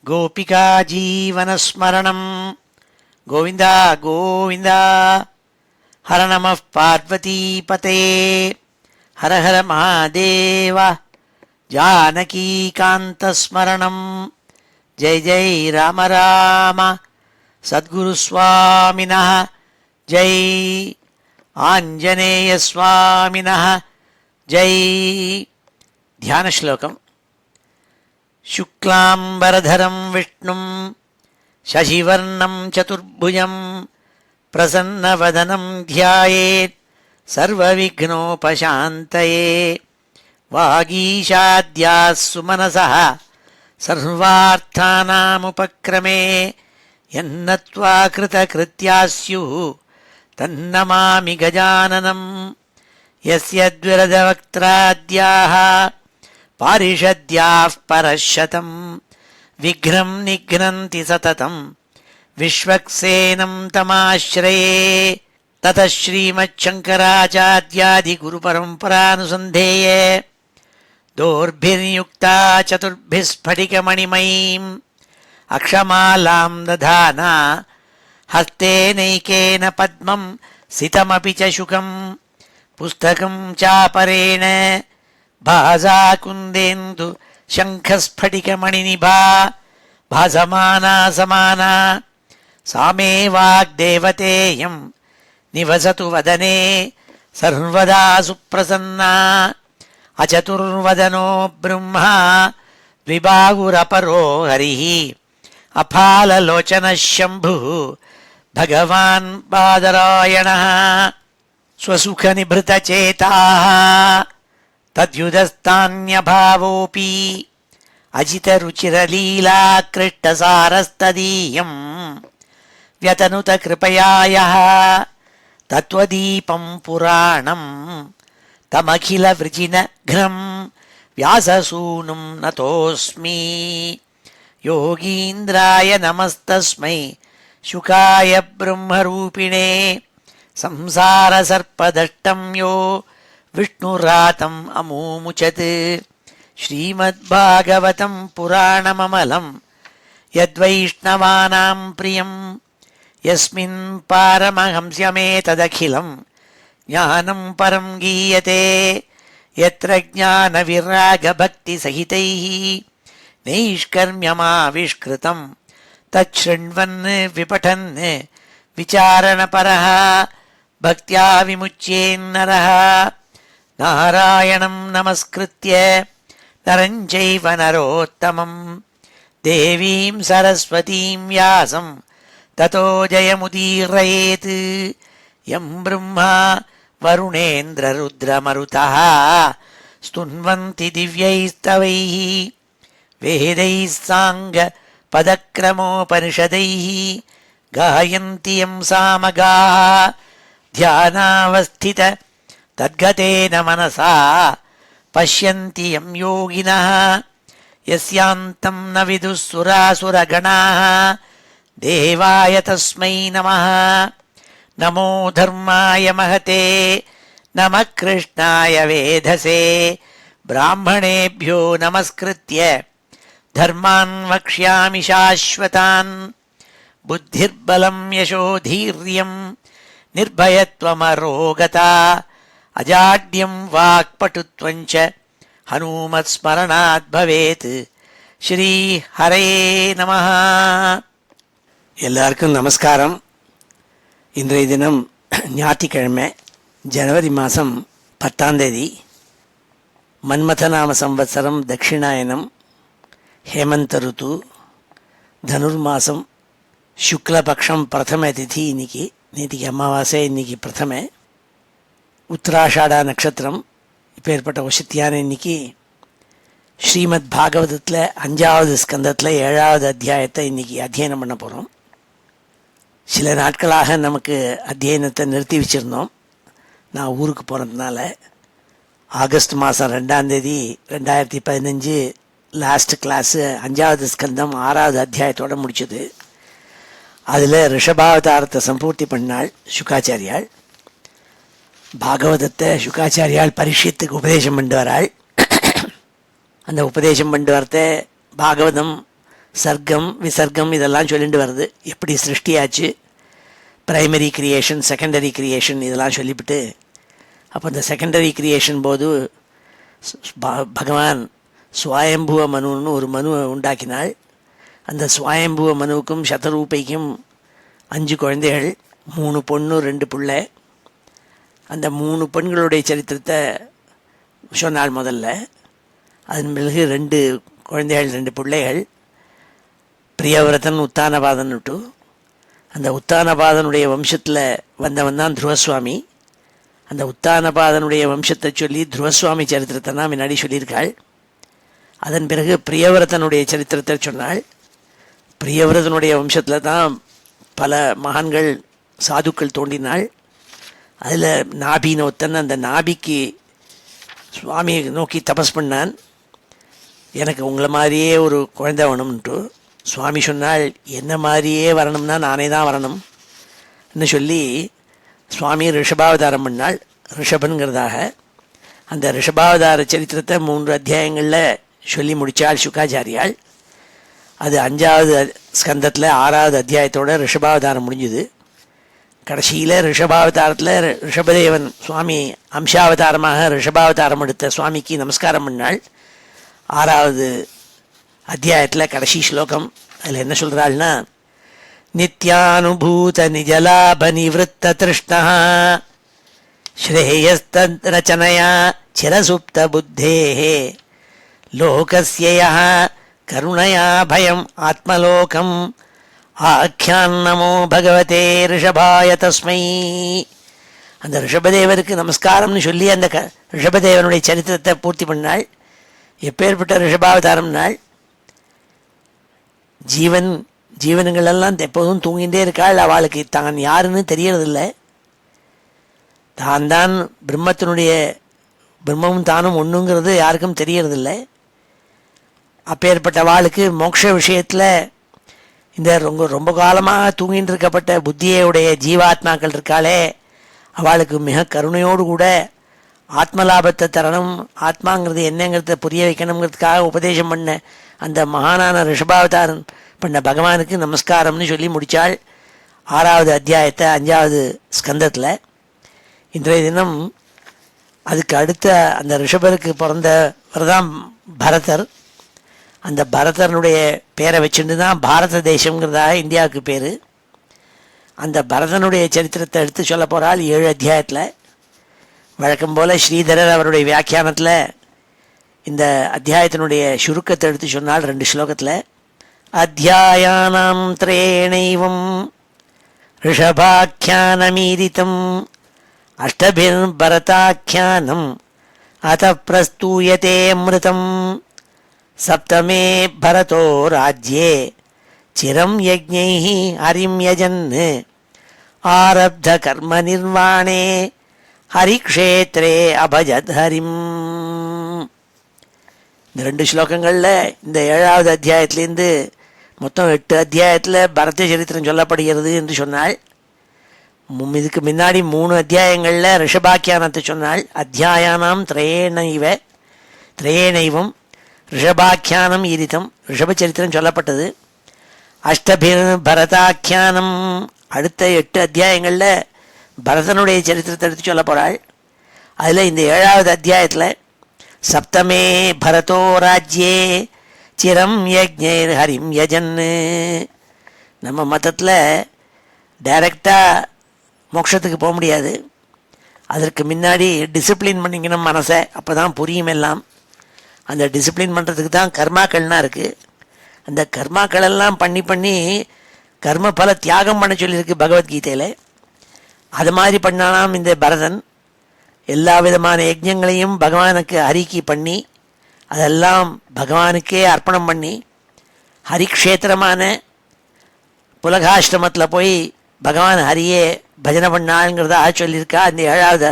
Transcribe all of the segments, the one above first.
गोपिका जीवनस्मरणं गोविन्द गोविन्द। हर नमः पार्वतीपते हर हर महादेव। जानकीकान्तस्मरणं जय जय राम राम। सद्गुरुस्वामिनः जय, आञ्जनेयस्वामिनः जय। ध्यानश्लोकम्। शुक्लाम्बरधरं विष्णुं शशिवर्णं चतुर्भुजं प्रसन्नवदनं ध्यायेत् सर्वविघ्नोपशान्तये। वागीशाद्याः सुमनसः सर्वार्थानामुपक्रमे यन्नत्वा कृतकृत्याः स्युः तन्नमामि गजाननं। यस्य द्विरदवक्त्राद्याः पारिषद्याः परशतं विघ्नं निघ्नन्ति सततं विश्वक्सेनं तमाश्रये। ततः श्रीमच्छङ्कराचार्यादिगुरुपरम्परानुसन्धेये दोर्भिर्युक्ता चतुर्भिः स्फटिकमणिमयीम् अक्षमालां दधाना हस्तेनैकेन पद्मं सितमपि च शुकं पुस्तकं चापरेण भासा कुन्देन्दु शङ्खस्फटिकमणिनिभा भासमाना समाना। सा मे वाग्देवतेयं निवसतु वदने सर्वदा सुप्रसन्ना। अचतुर्वदनो ब्रह्मा द्विबाहुरपरो हरिः अफाललोचनः शम्भुः भगवान् बादरायणः। स्वसुखनिभृतचेताः तद्युदस्तान्यभावोऽपि अजितरुचिरलीलाकृष्टसारस्तदीयं व्यतनुतकृपया यः तत्त्वदीपं पुराणं तमखिलवृजिनघ्नं व्याससूनुं नतोऽस्मि। योगीन्द्राय नमस्तस्मै शुकाय ब्रह्मरूपिणे संसारसर्पदष्टं यो विष्णुरातम् अमूमुचत्। श्रीमद्भागवतं पुराणममलं यद्वैष्णवानां प्रियं यस्मिन् पारमहंस्यमेतदखिलं ज्ञानं परं गीयते। यत्र ज्ञानविरागभक्तिसहितैः नैष्कर्म्यमाविष्कृतं तच्छृण्वन् विपठन् विचारणपरः भक्त्या विमुच्येन्नरः। नारायणं नमस्कृत्य नरं चैव नरोत्तमं देवीं सरस्वतीं व्यासं ततो जयमुदीरयेत्। यं ब्रह्मा वरुणेन्द्ररुद्रमरुतः स्तुन्वन्ति दिव्यैस्तवैः वेदैः साङ्गपदक्रमोपनिषदैः गायन्ति यं सामगाः ध्यानावस्थित तद्गतेन मनसा पश्यन्ति यं योगिनः। यस्यान्तं न विदुः सुरासुरगणाः देवाय तस्मै नमः। नमो धर्माय महते नमः कृष्णाय वेधसे ब्राह्मणेभ्यो नमस्कृत्य धर्मान् वक्ष्यामि शाश्वतान्। बुद्धिर्बलं यशोधीर्यं निर्भयत्वमरोगता अजाड्यं वाक्पटुत्वं च हनुमत्स्मरणात् भवेत्। श्री हरे நமः. எல்லாருக்கும் நமஸ்காரம். இன்றைய தினம் ஞாயிற்றுக்கிழமை, ஜனவரி மாதம் 10ஆம் தேதி, மன்மதநாம சம்வத்சரம், தட்சிணாயனம், ஹேமந்த ருத்து, தனுர்மாசம், சுக்லபக்ஷம், பிரதம திதி. நேற்றுக்கு அமாவாசை, இன்னைக்கு பிரதம. உத்தராஷாடா நட்சத்திரம். இப்போ ஏற்பட்ட வசத்தியான இன்னைக்கு ஸ்ரீமத் பாகவதத்தில் 5வது ஸ்கந்தத்தில் 7வது அத்தியாயத்தை இன்னைக்கு அத்தியனம் பண்ண போகிறோம். சில நாட்களாக நமக்கு அத்தியனத்தை நிறுத்தி வச்சுருந்தோம். நான் ஊருக்கு போனதுனால ஆகஸ்ட் மாதம் 2ஆம் தேதி 2015 லாஸ்ட் கிளாஸு 5வது ஸ்கந்தம் 6வது அத்தியாயத்தோடு முடிச்சது. அதில் ரிஷபாவதாரத்தை சம்பூர்த்தி பண்ணாள் சுகாச்சாரியாள். பாகவதத்தை சுகாச்சாரியால் பரீட்சித்துக்கு உபதேசம் பண்ணிட்டு வராள். அந்த உபதேசம் பண்ணிட்டு வரத்த பாகவதம் சர்க்கம் விசர்க்கம் இதெல்லாம் சொல்லிட்டு வருது. எப்படி சிருஷ்டியாச்சு, பிரைமரி கிரியேஷன், செகண்டரி கிரியேஷன் இதெல்லாம் சொல்லிவிட்டு, அப்போ இந்த செகண்டரி கிரியேஷன் போது பகவான் சுவாயம்புவ மனுன்னு ஒரு மனுவை உண்டாக்கினாள். அந்த சுவாயம்புவ மனுவுக்கும் சதரூபைக்கும் 5 குழந்தைகள், 3 பொண்ணு 2 பிள்ளை. அந்த 3 பெண்களுடைய சரித்திரத்தை சொன்னாள் முதல்ல. அதன் பிறகு 2 குழந்தைகள் 2 பிள்ளைகள், பிரியவிரதன் உத்தானபாதன் விட்டு. அந்த உத்தானபாதனுடைய வம்சத்தில் வந்தவன் தான் துருவசுவாமி. அந்த உத்தானபாதனுடைய வம்சத்தை சொல்லி துருவசுவாமி சரித்திரத்தை தான் முன்னாடி சொல்லியிருக்காள். அதன் பிறகு பிரியவிரதனுடைய சரித்திரத்தை சொன்னாள். பிரியவிரதனுடைய வம்சத்தில் தான் பல மகான்கள் சாதுக்கள் தோன்றினாள். அதில் நாபின்னு ஒருத்தன், அந்த நாபிக்கு சுவாமியை நோக்கி தபஸ் பண்ணான், எனக்கு உங்களை மாதிரியே ஒரு குழந்தை வேணும்ன்ட்டு. சுவாமி சொன்னால், என்ன மாதிரியே வரணும்னா நானே தான் வரணும்னு சொல்லி சுவாமி ரிஷபாவதாரம் பண்ணாள், ரிஷபனுங்கிறதாக. அந்த ரிஷபாவதார சரித்திரத்தை 3 அத்தியாயங்களில் சொல்லி முடித்தாள் சுகாச்சாரியாள். அது 5வது ஸ்கந்தத்தில் 6வது அத்தியாயத்தோட ரிஷபாவதாரம் முடிஞ்சுது. கடைசியில் ரிஷபாவதாரத்தில் ரிஷபதேவன் சுவாமி அம்சாவதாரமாக ரிஷபாவதாரம் எடுத்த சுவாமிக்கு நமஸ்காரம் பண்ணாள். 6வது அத்தியாயத்தில் கடைசி ஸ்லோகம். அதில் என்ன சொல்கிறாள்னா, நித்யானுபூத நிஜலாப நிவத்த திருஷ்ணா ஸ்ரேயஸ்தரச்சனயா சிரசுப்த புத்தேஹே லோகஸ்ய கருணயா பயம் ஆத்மலோகம் ஆக்யான் நமோ பகவதே ரிஷபாய தஸ்மை. அந்த ரிஷபதேவருக்கு நமஸ்காரம்னு சொல்லி அந்த ரிஷபதேவனுடைய சரித்திரத்தை பூர்த்தி பண்ணாள். எப்பேற்பட்ட ரிஷபாவதாரம் நாள். ஜீவனங்களெல்லாம் எப்போதும் தூங்கிகிட்டே இருக்காள். அவளுக்கு தான் யாருன்னு தெரியறதில்லை. தான் பிரம்மமும் தானும் ஒன்றுங்கிறது யாருக்கும் தெரியறதில்லை. அப்பேற்பட்ட அவளுக்கு மோட்ச விஷயத்தில் இந்த ரொம்ப காலமாக தூங்கிட்டு இருக்கப்பட்ட புத்தியுடைய ஜீவாத்மாக்கள் இருக்காளே, அவளுக்கு மிக கருணையோடு கூட ஆத்மலாபத்தை தரணும், ஆத்மாங்கிறது என்னங்கிறத புரிய வைக்கணுங்கிறதுக்காக உபதேசம் பண்ண அந்த மகானான ரிஷபாவதாரன் பண்ண பகவானுக்கு நமஸ்காரம்னு சொல்லி முடித்தாள் 6வது அத்தியாயத்தை 5வது ஸ்கந்தத்தில். இன்றைய தினம் அதுக்கு அடுத்த அந்த ரிஷபருக்கு பிறந்தவர் தான் பரதர். அந்த பரதனுடைய பேரை வச்சுட்டு தான் பாரத தேசங்கிறதாக இந்தியாவுக்கு பேர். அந்த பரதனுடைய சரித்திரத்தை எடுத்து சொல்ல போகிறாள் 7 அத்தியாயத்தில். வழக்கம் போல் ஸ்ரீதரர் அவருடைய வியாக்கியானத்தில் இந்த அத்தியாயத்தினுடைய சுருக்கத்தை எடுத்து சொன்னால் 2 ஸ்லோகத்தில். அத்தியாயானாம் த்ரேணைவம் ரிஷபாக்கியானமீரிதம் அஷ்டபிர் பரதாக்கியானம் அத பிரஸ்தூயதே அமிர்தம் சப்தமே பரதோ ராஜ்யே சிரம் யஜ்ஞைஹ ஹரிம் யஜன் ஆரப்த கர்ம நிர்வாணே ஹரிக்ஷேத்ரே அபஜத் ஹரிம். இந்த 2 ஸ்லோகங்களில் இந்த 7வது அத்தியாயத்திலேருந்து மொத்தம் 8 அத்தியாயத்தில் பரத சரித்திரம் சொல்லப்படுகிறது என்று சொன்னாள். இதுக்கு முன்னாடி 3 அத்தியாயங்களில் ரிஷபாக்கியானத்தை சொன்னாள். அத்தியாயானாம் திரேணைவம் ரிஷபாக்கியானம் ஈரிதம், ரிஷபச்சரித்திரம் சொல்லப்பட்டது. அஷ்டபிர் பரதாக்கியானம், அடுத்த 8 அத்தியாயங்களில் பரதனுடைய சரித்திரத்தை எடுத்து சொல்ல போகிறாள். அதில் இந்த 7வது அத்தியாயத்தில் சப்தமே பரதோ ராஜ்யே சிரம் யஜ்ஞேர் ஹரிம் யஜன்னு. நம்ம மதத்தில் டைரக்டாக மோட்சத்துக்கு போக முடியாது. அதற்கு முன்னாடி டிசிப்ளின் பண்ணிக்கணும் மனசை, அப்போ தான் புரியும் எல்லாம். அந்த டிசிப்ளின் பண்ணுறதுக்கு தான் கர்மாக்கள்லாம் இருக்குது. அந்த கர்மாக்களெல்லாம் பண்ணி கர்ம பல தியாகம் பண்ண சொல்லியிருக்கு பகவத்கீதையில். அது மாதிரி பண்ணாலாம் இந்த பரதன். எல்லா விதமான யஜ்ஞங்களையும் பகவானுக்கு ஹரிக்கு பண்ணி அதெல்லாம் பகவானுக்கே அர்ப்பணம் பண்ணி ஹரிக்ஷேத்திரமான புலகாஷ்டிரமத்தில் போய் பகவான் ஹரியே பஜனை பண்ணாளுங்கிறத சொல்லியிருக்கா அந்த 7வது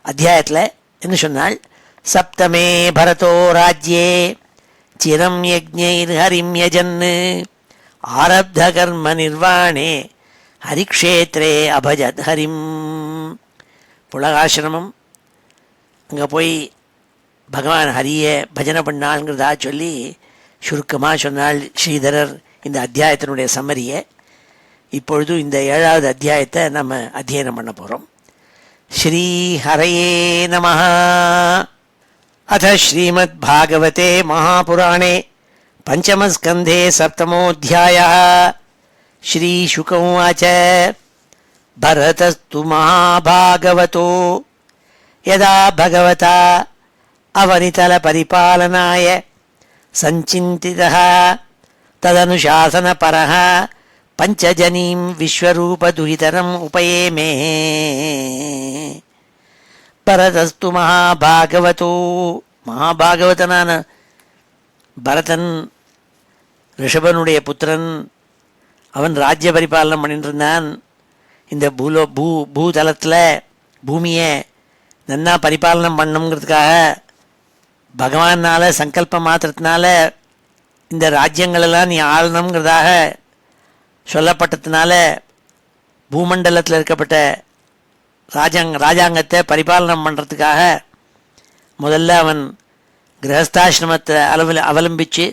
அத்தியாயத்தில். என்ன சொன்னால், சப்தமே பரதோ ராஜ்யே சிரம் யஜ்ஞைர் ஹரிம் யஜன் ஆரப்த கர்ம நிர்வாணே ஹரிக்ஷேத்ரே அபஜத் ஹரிம். புலகாசிரமம், அங்கே போய் பகவான் ஹரியை பஜனை பண்ணாளுங்கிறதா சொல்லி சுருக்கமாக சொன்னால் ஸ்ரீதரர் இந்த அத்தியாயத்தினுடைய சம்மரியை. இப்பொழுது இந்த 7வது அத்தியாயத்தை நம்ம அத்தியனம் பண்ண போகிறோம். ஸ்ரீ ஹரயே நமஹ. அத ஸ்ரீமத் பாகவதே மகாபுராணே பஞ்சமஸ்கந்தே சப்தமோऽध्यायः. ஸ்ரீசுக உவாச்ச பரதஸ்து மகாபாகவதோ யதா பகவதா அவனிதல பரிபாலனாய சஞ்சிந்திதः ததனுசாசனபரः பஞ்சஜனீம் விஸ்வரூபதுஹிதரம் உபயேமே. பரதஸ்து மகாபாகவதோ, மகாபாகவதனான பரதன் ரிஷபனுடைய புத்திரன். அவன் ராஜ்ய பரிபாலனம் பண்ணிட்டு இருந்தான். இந்த பூதலத்தில் பூமியை நன்னா பரிபாலனம் பண்ணணுங்கிறதுக்காக பகவானால் சங்கல்ப மாத்திரத்தினால இந்த ராஜ்யங்களெல்லாம் நீ ஆளணுங்கிறதாக சொல்லப்பட்டதுனால பூமண்டலத்தில் இருக்கப்பட்ட ராஜாங்கத்தை பரிபாலனம் பண்ணுறதுக்காக முதல்ல அவன் கிரகஸ்தாசிரமத்தை அவலம்பித்து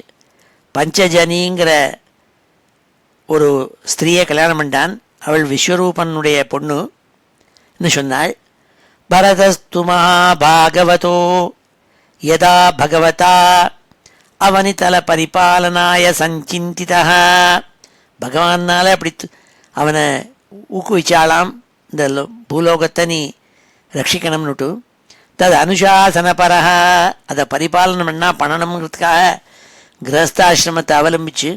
பஞ்சஜனிங்கிற ஒரு ஸ்திரீயை கல்யாணம் பண்ணிட்டான். அவள் விஸ்வரூபனுடைய பொண்ணுன்னு சொன்னாள். பரதஸ்து மகாபாகவதோ யதா பகவதா அவனிதல பரிபாலனாய சஞ்சிந்திதா. பகவானால் அப்படி அவனை ஊக்குவிச்சாலாம், இந்த பூலோகத்தை நீ ரட்சிக்கணும்னுட்டு. தது அனுசாசனபரக, அதை பரிபாலனம் பண்ணணுங்கிறதுக்காக கிரகஸ்தாசிரமத்தை அவலம்பிச்சு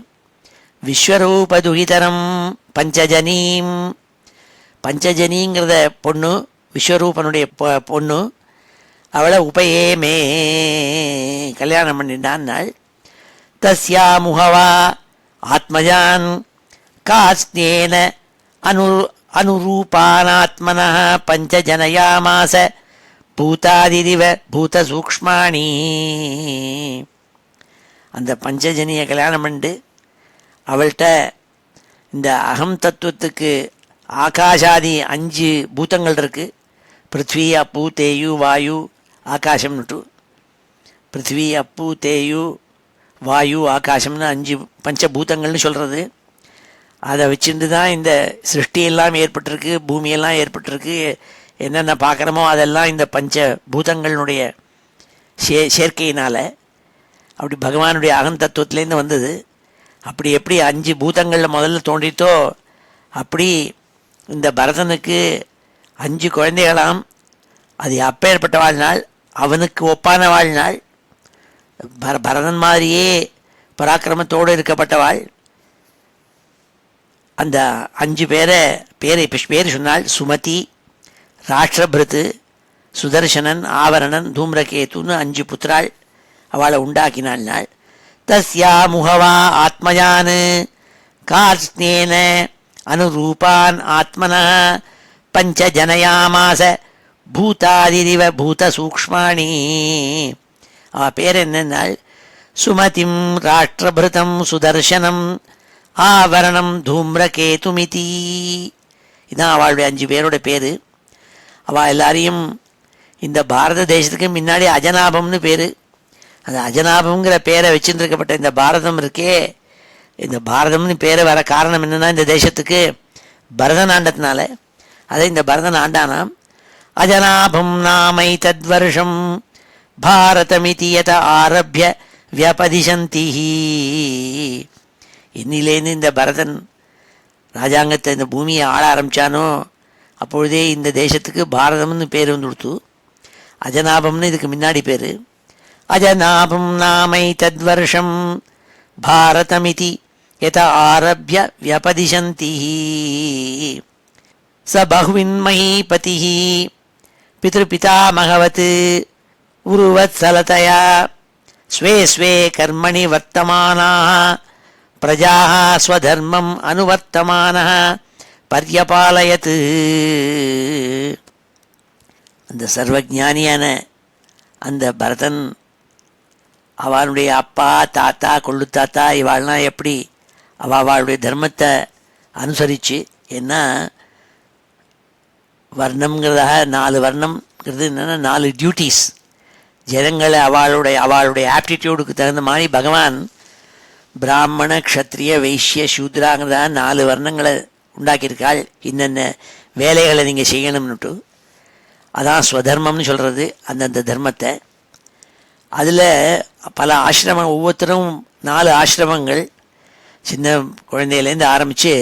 விஸ்வரூபதுஹிதரம் பஞ்சஜனீம், பஞ்சஜனிங்கிறத பொண்ணு விஸ்வரூபனுடைய பொண்ணு, அவளை உபயேமே கல்யாணம் பண்ணிட்டான் நாள். தஸ்யா முகவா ஆத்மஜான் காஸ்னேன அனுரூபானாத்மனः பஞ்சஜனயாமாச பூதாதிரிவ பூதசூக்ஷ்மாணி. அந்த பஞ்சஜனியை கல்யாணம் பண்ணிட்டு அவள்கிட்ட இந்த அகம் தத்துவத்துக்கு ஆகாஷாதி 5 பூதங்கள் இருக்குது. பிருத்வி, அப்பு, தேயு, வாயு, ஆகாசம்னுட்டு. பிருத்வி, அப்பு, தேயு, வாயு, ஆகாசம்னு 5 பஞ்சபூதங்கள்னு சொல்கிறது. அதை வச்சுட்டு தான் இந்த சிருஷ்டியெல்லாம் ஏற்பட்டிருக்கு, பூமியெல்லாம் ஏற்பட்டிருக்கு. என்னென்ன பார்க்குறோமோ அதெல்லாம் இந்த பஞ்சபூதங்களுடைய சேர்க்கையினால் அப்படி பகவானுடைய அகந்தத்துவத்துலேருந்து வந்தது. அப்படி எப்படி 5 பூதங்களில் முதல்ல தோன்றித்தோ அப்படி இந்த பரதனுக்கு 5 குழந்தைகளாம். அது அப்பேற்பட்ட வாழ்நாள், அவனுக்கு ஒப்பான வாழ்நாள், பரதன் மாதிரியே பராக்கிரமத்தோடு இருக்கப்பட்டவாள். அந்த 5 பேர் சொன்னால் சுமதி, ராஷ்டிரபிருத்து, சுதர்சனன், ஆவரணன், தூம்ரகேத்துன்னு 5 புத்திராள் அவளை உண்டாக்கினாள் நாள். தஸ்யா முகவா ஆத்மஜான் கார்ஸ்னேன அனுரூபான் ஆத்மனः பஞ்சஜனயாமாச பூதாதிரிவ பூதசூக்ஷ்மாணி. அவள் பேர் என்னென்னால் சுமதிம், ராஷ்டிரபிருதம், சுதர்சனம், ஆவரணம், தூம்ரகேதுமிதி. இதுதான் அவளுடைய 5 பேரோட பேர். அவள் எல்லாரையும் இந்த பாரத தேசத்துக்கு முன்னாடி அஜனாபம்னு பேர். அந்த அஜனாபம்ங்கிற பேரை வச்சுருக்கப்பட்ட இந்த பாரதம் இருக்கே, இந்த பாரதம்னு பேர் வர காரணம் என்னென்னா இந்த தேசத்துக்கு பரதன் ஆண்டதுனால. அதை இந்த பரதன் ஆண்டானாம். அஜனாபம் நாமை தத்வர்ஷம் பாரதமிதி யத ஆரப்ய வியபதிசந்தி. இன்னிலேருந்து இந்த பரதன் ராஜாங்கத்தை இந்த பூமியை ஆள ஆரம்பித்தானோ அப்பொழுதே இந்த தேசத்துக்கு பாரதம்னு பேர் வந்து கொடுத்து. அஜனாபம்னு இதுக்கு முன்னாடி பேர். அஜனாபம் நாமை தத்வர்ஷம் பாரதமிதி யத ஆரப்ய வியபதிசந்தி. ச பகுவின்மஹீபதி பிதృபிதாமகவத் உருவத்சலதயா ஸ்வே ஸ்வே கர்மணி வர்த்தமானாः பிரஜாः ஸ்வதர்மம் அனுவர்த்தமானः பர்யபாலயத். அந்த சர்வஜானியான அந்த பரதன் அவளுடைய அப்பா, தாத்தா, கொள்ளு தாத்தா இவாள்லாம் எப்படி அவளுடைய தர்மத்தை அனுசரித்து, ஏன்னா வர்ணம்ங்கிறதாக 4 வர்ணம்ங்கிறது என்னென்னா 4 டியூட்டிஸ். ஜனங்களை அவளுடைய ஆப்டிடியூடுக்கு தகுந்த மாதிரி பகவான் பிராமண க்ஷத்ரிய வைஷ்ய சூத்ராங்கிறதா 4 வர்ணங்களை உண்டாக்கியிருக்காள். இன்னென்ன வேலைகளை நீங்கள் செய்யணும்னுட்டு அதான் ஸ்வதர்மம்னு சொல்கிறது. அந்தந்த தர்மத்தை அதில் பல ஆசிரமம், ஒவ்வொருத்தரும் 4 ஆசிரமங்கள், சின்ன குழந்தையிலேருந்து ஆரம்பித்து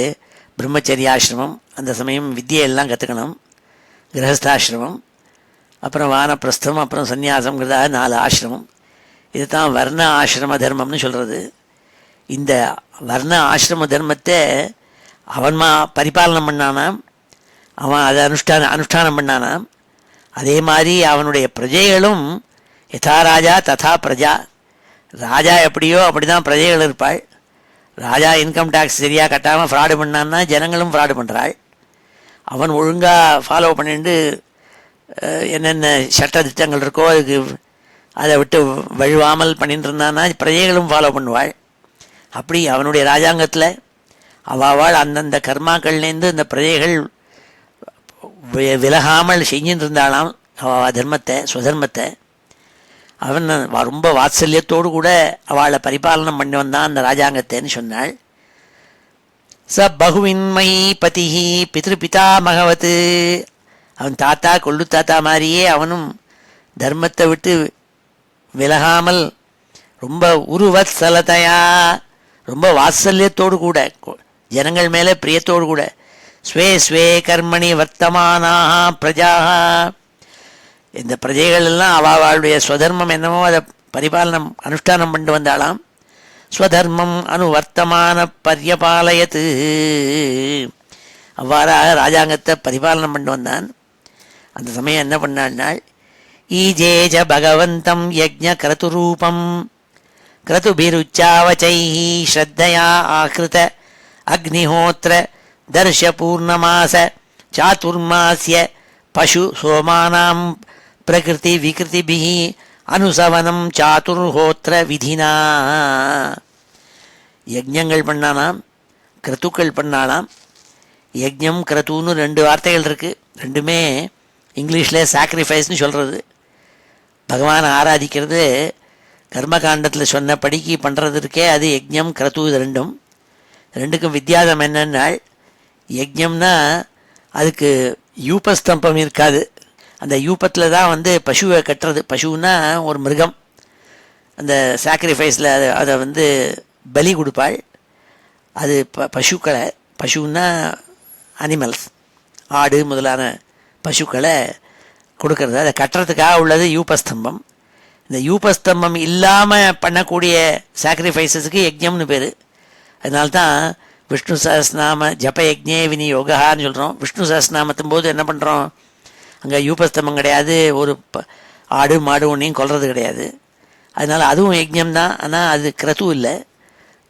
பிரம்மச்சரிய ஆசிரமம், அந்த சமயம் வித்தியெல்லாம் கற்றுக்கணும், கிரகஸ்தாசிரமம், அப்புறம் வானப்பிரஸ்தம், அப்புறம் சந்நியாசங்கிறதாக 4 ஆசிரமம். இது தான் வர்ண ஆசிரம தர்மம்னு சொல்கிறது. இந்த வர்ண ஆசிரம தர்மத்தை அவன் பரிபாலனம் பண்ணானாம், அவன் அதை அனுஷ்டானம் பண்ணானாம். அதே மாதிரி அவனுடைய பிரஜைகளும் யதா ராஜா ததா பிரஜா, ராஜா எப்படியோ அப்படி தான் பிரஜைகள் இருப்பாள். ராஜா இன்கம் டேக்ஸ் சரியாக கட்டாமல் ஃப்ராடு பண்ணான்னா ஜனங்களும் ஃப்ராடு பண்ணுறாள். அவன் ஒழுங்காக ஃபாலோ பண்ணிட்டு என்னென்ன சட்ட திட்டங்கள் இருக்கோ அதுக்கு அதை விட்டு வழுவாமல் பண்ணிட்டு இருந்தான்னா பிரஜைகளும் ஃபாலோ பண்ணுவாள். அப்படி அவனுடைய ராஜாங்கத்தில் அவாவாள் அந்தந்த கர்மாக்கள்லேருந்து இந்த பிரஜைகள் விலகாமல் செஞ்சுட்டு இருந்தாலாம் தர்மத்தை, சுதர்மத்தை. அவன் ரொம்ப வாத்சல்யத்தோடு கூட அவளை பரிபாலனம் பண்ணி வந்தான் அந்த ராஜாங்கத்தைன்னு சொன்னாள். ச பகுவின்மை பதி பிதாமகவத்து, அவன் தாத்தா கொள்ளு தாத்தா மாதிரியே அவனும் தர்மத்தை விட்டு விலகாமல் ரொம்ப உருவத்சலதையா, ரொம்ப வாத்சல்யத்தோடு கூட, ஜனங்கள் மேலே பிரியத்தோடு கூட, ஸ்வே ஸ்வே கர்மணி வர்த்தமானா பிரஜா, இந்த பிரஜைகள் எல்லாம் அவளுடைய ஸ்வதர்மம் என்னமோ அதை பரிபாலனம் அனுஷ்டானம் பண்ணிட்டு வந்தாளாம். ஸ்வதர்மம் அனுவர்த்தமான பரியபாலயத்து, அவ்வாறாக ராஜாங்கத்தை பரிபாலனம் பண்ணிட்டு வந்தான். அந்த சமயம் என்ன பண்ணாள், ஈஜேஜ பகவந்தம் யஜ்ஞ கிரதுரூபம் கிரதுபிருச்சாவச்சை ஸ்ரத்தையா ஆகிருத அக்னிஹோத்திர தர்ஷ பூர்ணமாச சாதுர்மாஸ்ய பசு சோமானாம் பிரகிருதி விகிருதிபிஹி அனுசவனம் சாதுர்ஹோத்திர விதினா. யஜ்ஞங்கள் பண்ணானாம், கிரத்துக்கள் பண்ணாலாம். யஜ்ஞம் கிரத்துன்னு 2 வார்த்தைகள் இருக்குது. ரெண்டுமே இங்கிலீஷில் சாக்ரிஃபைஸ்னு சொல்கிறது. பகவானை ஆராதிக்கிறது கர்மகாண்டத்தில் சொன்னபடிக்கு பண்ணுறது இருக்கே, அது யஜ்ஞம் கிரத்து. இது ரெண்டுக்கும் வித்தியாசம் என்னென்னால், யஜ்ஞம்னா அதுக்கு யூபஸ்தம்பம் இருக்காது. அந்த யூபத்தில் தான் பசுவை கட்டுறது. பசுன்னா ஒரு மிருகம். அந்த சாக்ரிஃபைஸில் அதை பலி கொடுப்பாள். அது பசுக்களை, பசுன்னா அனிமல்ஸ், ஆடு முதலான பசுக்களை கொடுக்கறது. அதை கட்டுறதுக்காக உள்ளது யூபஸ்தம்பம். இந்த யூபஸ்தம்பம் இல்லாமல் பண்ணக்கூடிய சாக்ரிஃபைஸஸுக்கு யஜ்ஞம்னு பேர். அதனால்தான் விஷ்ணு சஹஸ்ரநாம ஜப யஜ்ஞே விநியோகான்னு சொல்கிறோம். விஷ்ணு சஹஸ்ரநாமத்தும் போது என்ன பண்ணுறோம், அங்கே யூபஸ்தம்பம் கிடையாது, ஒரு ஆடு மாடு ஒன்றையும் கொல்றது கிடையாது. அதனால் அதுவும் யஜ்ஞம் தான். ஆனால் அது கிரத்து இல்லை.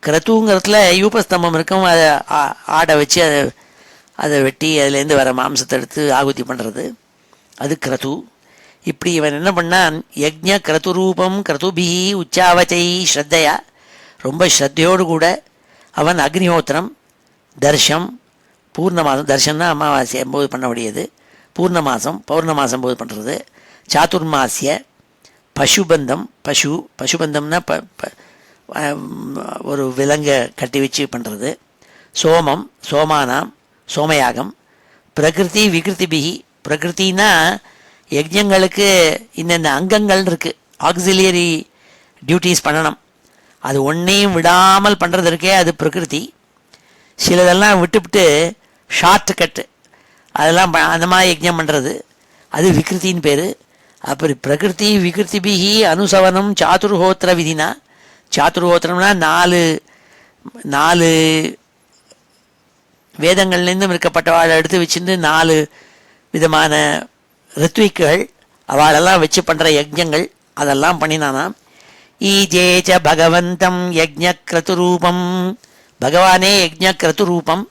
கிரத்துங்கிறதுல யூபஸ்தம்பம் இருக்கும். அதை ஆடை வச்சு அதை வெட்டி அதுலேருந்து வர மாம்சத்தை எடுத்து ஆகுதி பண்ணுறது, அது கிரத்து. இப்படி இவன் என்ன பண்ணான், யஜ்ஞ கிரது ரூபம் கிரதுபிஹி உச்சாவச்சை ஸ்ரத்தையா, ரொம்ப ஸ்ரத்தையோடு கூட அவன் அக்னிஹோத்திரம், தர்ஷம், பூர்ணமாசம், தர்ஷம்னா அமாவாசை போது பண்ணக்கூடியது, பூர்ணமாசம் பௌர்ணமாசம் போது பண்ணுறது, சாதுர்மாசிய பசுபந்தம், பசுபந்தம்னா ஒரு விலங்கை கட்டி வச்சு பண்ணுறது, சோமம் சோமானாம் சோமயாகம், பிரகிருதி விகிருதிபிஹி, பிரகிருத்தின்னா யஜ்ஞங்களுக்கு இன்னென்ன அங்கங்கள் இருக்குது, ஆக்சிலியரி டியூட்டிஸ் பண்ணணும், அது ஒன்றையும் விடாமல் பண்ணுறது இருக்கே அது பிரகிருதி. சிலதெல்லாம் விட்டுவிட்டு ஷார்ட் கட்டு அதெல்லாம் அந்த மாதிரி யஜ்ஞம் பண்ணுறது அது விகிருத்தின்னு பேர். அப்படி பிரகிருதி விகிருதிபிஹி அனுசவனம் சாதுர்ஹோத்திர விதினா, சாதுர்ஹோத்திரம்னா 4 வேதங்கள்லேருந்தும் இருக்கப்பட்டவாளை எடுத்து வச்சுருந்து 4 விதமான ரித்விக்குகள் அவளெல்லாம் வச்சு பண்ணுற யஜ்ஞங்கள் அதெல்லாம் பண்ணினானாம். ஈஜேச்ச பகவந்தம் யஜ்ஞ கிரதுரூபம், பகவானே யஜ்ஞ கிரதுரூபம்.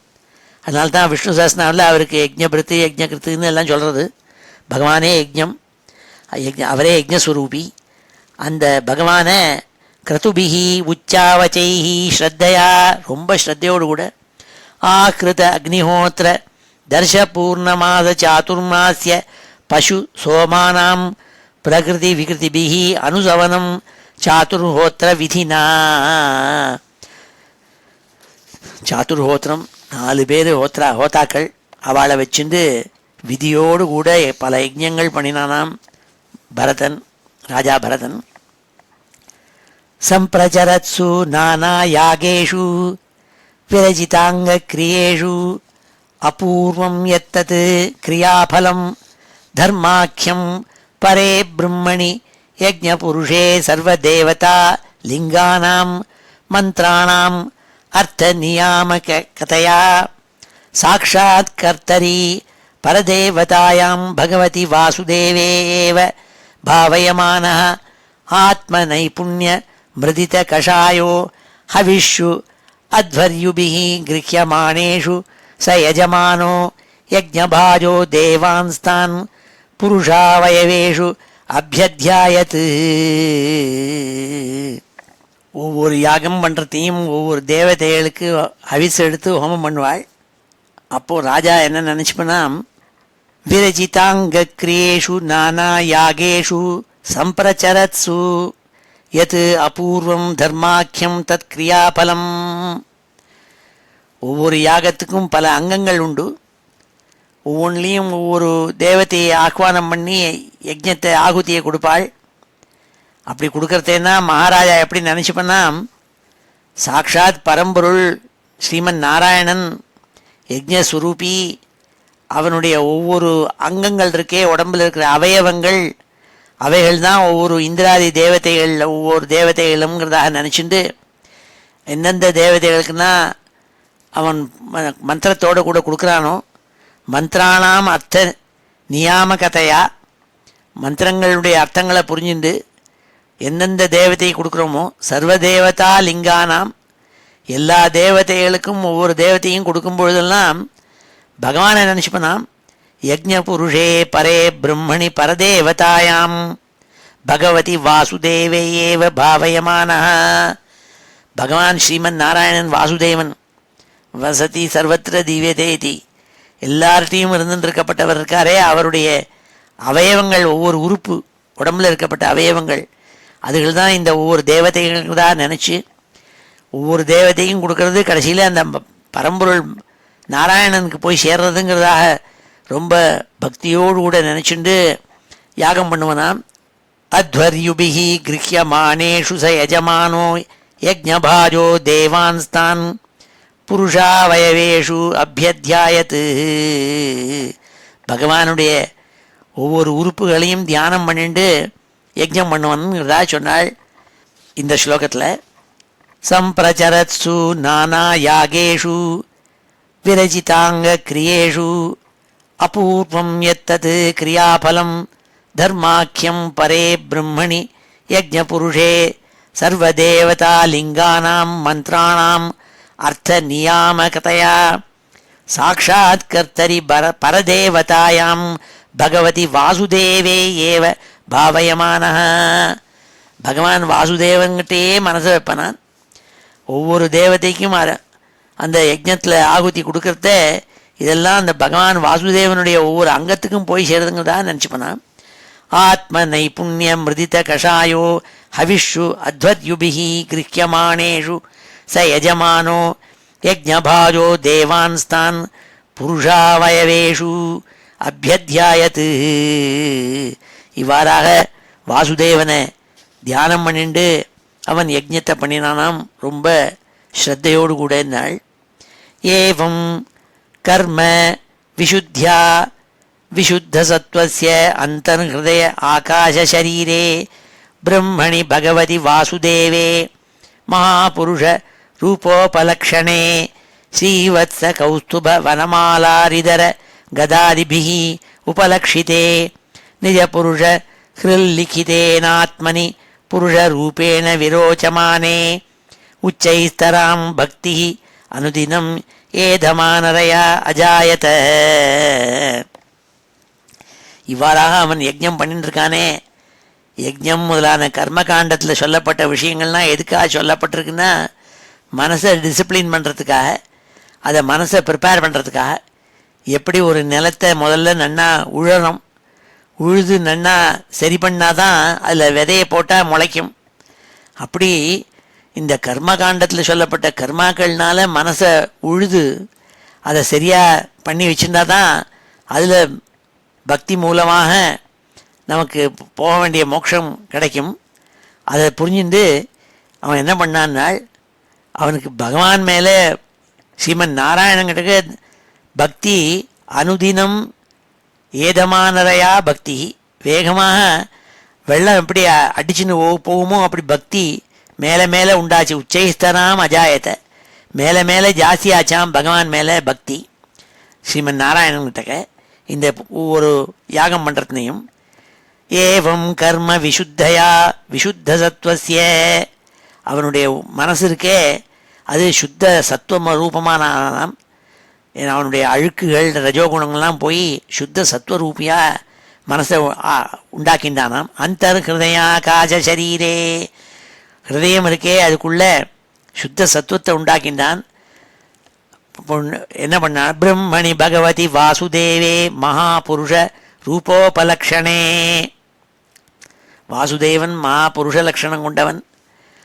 அதனால்தான் விஷ்ணு சஹஸ்ரநாமத்தில் அவருக்கு யஜ்ஞபிருத்து யஜ்ஞகிருத்துன்னு எல்லாம் சொல்கிறது. பகவானே யஜ்ஞம், அவரே யஜ்ஞஸ்வரூபி. அந்த பகவானை கிரதுபிஹி உச்சாவச்சைஹி ஸ்ரத்தையா, ரொம்ப ஸ்ரத்தையோடு கூட, ஆகிருத அக்னிஹோத்திர தர்ஷ பூர்ணமாத சாதுர்மாஸ்ய பசு சோமானாம் பிரகிருதி விகிருதிபிஹி அனுசவனம் சாதுர்ஹோத்திர விதினா. சாதுர்ஹோத்திரம் 4 பேர் ஹோத்தாக்கள். அவளை வச்சுண்டு விதியோடு கூட பல யஜ்ஞங்கள் பண்ணினானாம் பரதன், ராஜா பரதன். சம்பிரச்சரத்சு நானா யாகேஷு விரஜிதாங்க கிரியேஷு அபூர்வம் யத்தத் கிரியாபலம் தர்மாக்கியம் பரே பிரம்மணி யஜ்ஞபுருஷே சர்வதேவதா லிங்கானாம் மந்த்ராணாம் அர்த்த நியாமக கதையா சாக்ஷாத் கர்த்தரி பரதேவதாயாம் பகவதி வாசுதேவே ஏவ பாவயமானः ஆத்ம நைபுண்ய மிருதித கஷாயோ ஹவிஷு அத்வர்யுபிः கிருஹ்யமானேஷு ச யஜமானோ யஜ்ஞபாஜோ தேவான்ஸ்தான் புருஷாவயவேஷு அபியத்யாயத். ஒவ்வொரு யாகம் பண்ணுறதையும் ஒவ்வொரு தேவதைகளுக்கு ஹவிஸ் எடுத்து ஹோமம் பண்ணுவாள். அப்போது ராஜா என்ன நினச்சிப்பனா, விரஜிதாங்க கிரியேஷு நானா யாகேஷு சம்பிரச்சரத்சு யத் அபூர்வம் தர்மாக்கியம் தத் கிரியாபலம். ஒவ்வொரு யாகத்துக்கும் பல அங்கங்கள் உண்டு. ஒவ்வொன்றிலையும் ஒவ்வொரு தேவதையை ஆஹ்வானம் பண்ணி யஜ்ஞத்தை ஆகுதியை கொடுப்பாள். அப்படி கொடுக்கறதேன்னா மகாராஜா எப்படி நினச்சிப்பன்னா, சாக்ஷாத் பரம்பொருள் ஸ்ரீமன் நாராயணன் யஜ்ஞஸ்வரூபி, அவனுடைய ஒவ்வொரு அங்கங்கள் இருக்கே, உடம்பில் இருக்கிற அவயவங்கள், அவைகள் தான் ஒவ்வொரு இந்திராதி தேவதைகள், ஒவ்வொரு தேவதைகளுங்கிறதாக நினச்சிண்டு எந்தெந்த தேவதைகளுக்குன்னா அவன் மந்திரத்தோடு கூட கொடுக்குறானோ, மந்திரானாம் அர்த்த நியாமகதையா, மந்திரங்களுடைய அர்த்தங்களை புரிஞ்சுண்டு எந்தெந்த தேவதையை கொடுக்குறோமோ, சர்வதேவதா லிங்கானாம், எல்லா தேவதைகளுக்கும் ஒவ்வொரு தேவதையும் கொடுக்கும் பொழுதெல்லாம் பகவானை நினச்சிப்பனாம். யஜ்ஞ புருஷே பரே பிரம்மணி பரதேவதாயாம் பகவதி வாசுதேவே ஏவ பாவயமானः. பகவான் ஸ்ரீமன் நாராயணன் வாசுதேவன் வசதி சர்வத்திர தீவதேதி, எல்லார்ட்டையும் இருந்துருக்கப்பட்டவர் இருக்காரே, அவருடைய அவயவங்கள், ஒவ்வொரு உறுப்பு உடம்பில் இருக்கப்பட்ட அவயவங்கள், அதுகள் தான் இந்த ஒவ்வொரு தேவதைகளுக்கு தான் நினச்சி ஒவ்வொரு தேவதையும் கொடுக்கறது. கடைசியில் அந்த பரம்பொருள் நாராயணனுக்கு போய் சேர்றதுங்கிறதாக ரொம்ப பக்தியோடு கூட நினச்சிண்டு யாகம் பண்ணுவனாம். அத்வர்யுபிஹி கிருஹ்யமானேஷு ச யஜமானோ யஜ்ஞபாஜோ தேவான்ஸ்தான் புருஷாவயவேஷு அபியத்யாயத். பகவானுடைய ஒவ்வொரு உறுப்புகளையும் தியானம் பண்ணிட்டு யஜ்ஞம் பண்ணுவன்கிறதா சொன்னாள் இந்த ஸ்லோகத்தில். சம்பிரச்சரத்சு நானா யாகேஷு விரஜிதாங்க கிரியேஷு அபூர்வம் யத்தத் கிரியாபலம் தர்மாக்கியம் பரே பிரம்மணி யஜ்ஞபுருஷே சர்வதேவதா லிங்கானாம் மந்த்ராணாம் அர்த்த நியாமகதையா சாக்ஷாத் கர்த்தரி பரதேவதாயாம் பகவதி வாசுதேவே ஏவ பாவயமானः. பகவான் வாசுதேவன்கிட்டே மனசை வைப்பனான். ஒவ்வொரு தேவதைக்கும் அந்த யஜ்ஞத்தில் ஆகுதி கொடுக்கறத இதெல்லாம் அந்த பகவான் வாசுதேவனுடைய ஒவ்வொரு அங்கத்துக்கும் போய் சேருதுங்கிறதா நினச்சிப்பனான். ஆத்ம நைபுண்யம் மிருதித கஷாயோ ஹவிஷு அத்வத்யுபிஹி கிருஹ்யமானேஷு ச யஜமானோ யஜ்ஞபாஜோ தேவான்ஸ்தான் புருஷாவயவேஷு அபியத்யாயத். இவ்வாறாக வாசுதேவனை தியானம் பண்ணிண்டு அவன் யஜ்ஞத்தை பண்ணினானாம் ரொம்ப ஸ்ரத்தையோடு கூட. நாள் ஏவம் கர்ம விசுத்தியா விசுத்தசத்வஸ்ய அந்தர்ஹிருதய ஆகாசசரீரே பிரம்மணி பகவதி வாசுதேவே மகாபுருஷ ரூபோபலக்ஷணே ஸ்ரீவத்ஸ கௌஸ்துப வனமாலாரிதர கதாதிபிஹி உபலக்ஷிதே நிஜபுருஷ ஹிருல்லிகிதேனாத்மனி புருஷரூபேண விரோச்சமானே உச்சைஸ்தராம் பக்தி அனுதினம் ஏதமானரையா அஜாயத. இவ்வாறாக அவன் யஜ்ஞம் பண்ணிட்டு இருக்கானே. யஜ்ஞம் முதலான கர்மகாண்டத்தில் சொல்லப்பட்ட விஷயங்கள்லாம் எதுக்காக சொல்லப்பட்டிருக்குன்னா, மனசை டிசிப்ளின் பண்ணுறதுக்காக, அதை மனசை ப்ரிப்பேர் பண்ணுறதுக்காக. எப்படி ஒரு நிலத்தை முதல்ல நன்னா உழணும், உழுது நன்னா சரி பண்ணாதான் அதில் விதையை போட்டால் முளைக்கும். அப்படி இந்த கர்மகாண்டத்தில் சொல்லப்பட்ட கர்மாக்கள்னால மனசை உழுது அதை சரியாக பண்ணி வச்சுருந்தா தான் அதில் பக்தி மூலமாக நமக்கு போக வேண்டிய மோட்சம் கிடைக்கும். அதை புரிஞ்சுட்டு அவன் என்ன பண்ணான்னால், அவனுக்கு பகவான் மேலே ஸ்ரீமன் நாராயணங்கிட்ட பக்தி அனுதினம் ஏதமானரையா பக்தி, வேகமாக வெள்ளம் எப்படி அடிச்சுன்னு போகுமோ அப்படி பக்தி மேலே மேலே உண்டாச்சு. உச்சைஸ்தராம் அஜாயத்தை, மேலே மேலே ஜாஸ்தியாச்சாம் பகவான் மேலே பக்தி ஸ்ரீமன் நாராயணன்கிட்ட. இந்த ஒவ்வொரு யாகம் பண்ணுறதுனையும் ஏவம் கர்ம விசுத்தையா விசுத்த சத்வசிய, அவனுடைய மனசு இருக்கே அது சுத்த சத்துவ ரூபமான அவனுடைய அழுக்குகள் ரஜோகுணங்கள்லாம் போய் சுத்த சத்வரூபியாக மனசை உண்டாக்கின்றானாம். அந்தர் ஹிருதயா காஜ சரீரே, ஹிருதயம் இருக்கே அதுக்குள்ளே சுத்த சத்துவத்தை உண்டாக்கின்றான். என்ன பண்ணான், பிரம்மணி பகவதி வாசுதேவே மகாபுருஷ ரூபோபலக்ஷணே, வாசுதேவன் மகாபுருஷ லக்ஷணம் கொண்டவன்.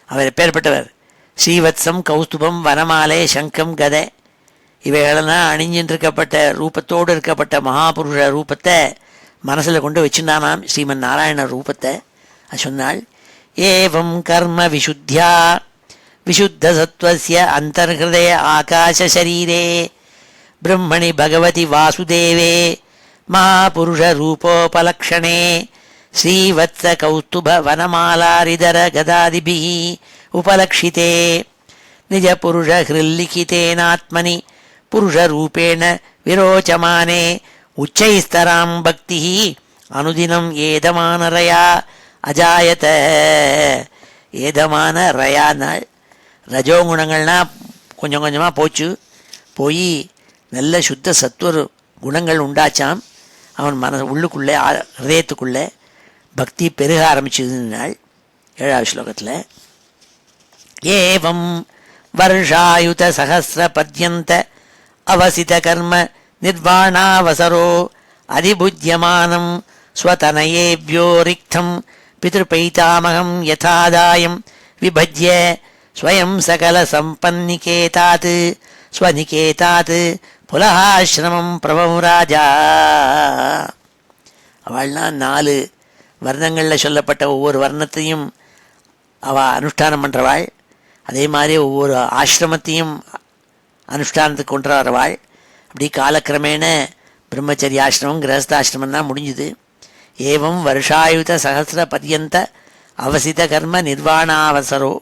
அவர் எப்பேற்பட்டவர், ஸ்ரீவத்சம் கௌஸ்துபம் வனமாலை சங்கம் கதை இவைகளெல்லாம் அணிஞ்சின்றிருக்கப்பட்ட ரூபத்தோடு இருக்கப்பட்ட மகாபுருஷ ரூபத்தை மனசில் கொண்டு வச்சுருந்தானாம், ஸ்ரீமன் நாராயண ரூபத்தை. அது சொன்னால் ஏவம் கர்ம விசுத்தியா விசுத்த சத்வஸ்ய அந்தர்ஹிருதய ஆகாச சரீரே பிரம்மணி பகவதி வாசுதேவே மகாபுருஷ ரூபோபலக்ஷணே ஸ்ரீவத்ச கௌஸ்துப வனமாலாரிதர கதாதிபிः உபலக்ஷிதே நிஜ புருஷ ஹிருல்லிகிதேனாத்மனி புருஷரூபேண விரோச்சமானே உச்சைஸ்தராம் பக்தி அனுதினம் ஏதமானரயா அஜாயத. ஏதமான ரயானால் ரஜோகுணங்கள்னால் கொஞ்சம் கொஞ்சமாக போய் நல்ல சுத்த சத்துவ குணங்கள் உண்டாச்சாம். அவன் உள்ளுக்குள்ளே ஹிருதயத்துக்குள்ளே பக்தி பெருக ஆரம்பிச்சதுனால் 7வது ஸ்லோகத்தில் ஏவம் வருஷாயுத சஹஸ்ர பத்யந்த அவசித கர்ம நிர்வாணாவசரோ அதிபுஜ்யமானம் ஸ்வதனயேப்யோ ரிக்தம் பிதృபைதாமகம் யதாதாயம் விபஜ்ய ஸ்வயம் சகல சம்பன்னிகேதாத் ஸ்வநிகேதாத் புலஹாஸ்ரமம் பிரபம் ராஜா. அவள்னா 4 வர்ணங்களில் சொல்லப்பட்ட ஒவ்வொரு வர்ணத்தையும் அவள் அனுஷ்டானம் பண்ணுறவாள். அதே மாதிரி ஒவ்வொரு ஆசிரமத்தையும் அனுஷ்டானத்துக்கு கொண்டு வரவாள். அப்படி காலக்கிரமேண பிரம்மச்சரியாசிரமம் கிரகஸ்தாசிரமம் தான் முடிஞ்சுது. ஏவம் வருஷாயுத சஹசிர பர்யந்த அவசித கர்ம நிர்வாணாவசரோ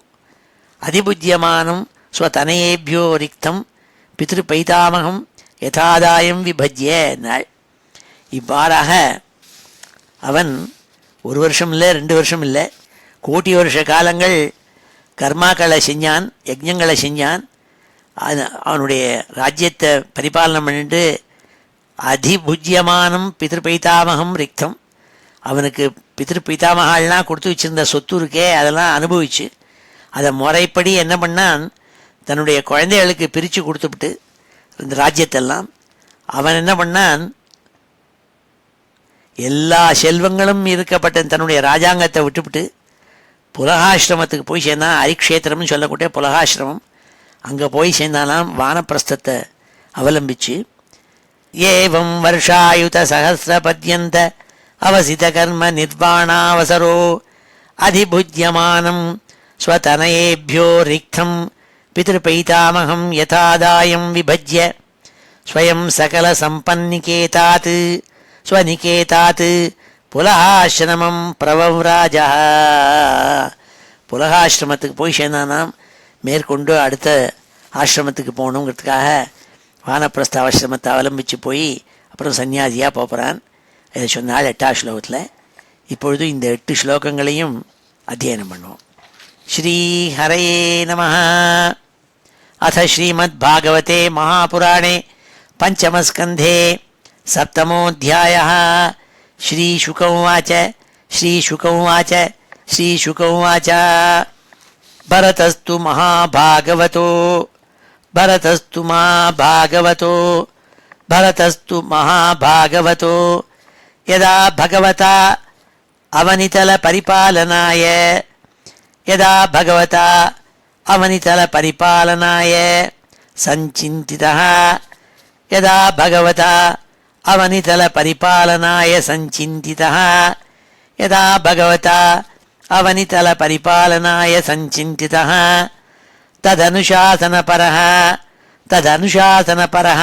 அதிபுஜ்யமானம் ஸ்வதனயேபியோ ரிக்தம் பித்ருபைதாமகம் யதாதாயம் விபஜ்ய நாள். இவ்வாறாக அவன் 1 வருஷம் இல்லை 2 வருஷம் இல்லை, கோடி வருஷ காலங்கள் கர்மாக்களை செஞ்சான், யஜ்ஞங்களை செஞ்சான். அவனுடைய ராஜ்யத்தை பரிபாலனம் பண்ணிட்டு அதிபுஜ்யமானம் பித்ருபைதாமகம் ரிக்தம், அவனுக்கு பித்ருபைதாமகாலாம் கொடுத்து வச்சிருந்த சொத்து இருக்கே அதெல்லாம் அனுபவிச்சு அதை முறைப்படி என்ன பண்ணான், தன்னுடைய குழந்தைகளுக்கு பிரித்து கொடுத்துவிட்டு இந்த ராஜ்யத்தெல்லாம் அவன் என்ன பண்ணான், எல்லா செல்வங்களும் இருக்கப்பட்ட தன்னுடைய ராஜாங்கத்தை விட்டுவிட்டு புலகாசிரமத்துக்கு போய் சேர்ந்தான். அரிக்ஷேத்திரம்னு சொல்லக்கூடிய புலகாசிரமம், அங்கே போய் சேர்ந்தாலாம் வானப்பிரஸ்தத்தை அவலம்பிச்சு. ஏவம் வருஷாயுத சஹஸ்ர பத்யந்த அவசித கர்ம நிர்வாணாவசரோ அதிபுஜ்யமானம் ஸ்வதனயேபியோ ரிக்தம் பித்ருபைதாமகம் யதாதாயம் விபஜ்ய ஸ்வயம் சகல சம்பன்னிகேதாத் ஸ்வநிகேதாத் புலஹாசிரமம் பிரபம் ராஜா. புலகாசிரமத்துக்கு போய் சேர்ந்தானாம். மேற்கொண்டு அடுத்த ஆசிரமத்துக்கு போகணுங்கிறதுக்காக வானப்பிரஸ்த ஆசிரமத்தை அவலம்பித்து போய் அப்புறம் சன்னியாசியாக போகிறான். இதை சொன்னால் 8வது ஸ்லோகத்தில். இப்பொழுது இந்த 8 ஸ்லோகங்களையும் அத்தியனம் பண்ணுவோம். ஸ்ரீ ஹரயே நமः. அத ஸ்ரீமத் பாகவதே மகாபுராணே பஞ்சமஸ்கந்தே சப்தமோऽध्यायः. श्रीशुक उवाच श्रीशुक उवाच श्रीशुक उवाच भरतस्तु महाभागवतो भरतस्तु महाभागवतो भरतस्तु महाभागवतो यदा भगवता अवनितल परिपालनाय यदा भगवता அவனிதல பரிபாலனாய சஞ்சிந்திதः யதா பகவதா அவனிதல பரிபாலனாய சஞ்சிந்திதः யதா பகவதா அவனிதல பரிபாலனாய சஞ்சிந்திதः ததனுசாசனபரः ததனுசாசனபரः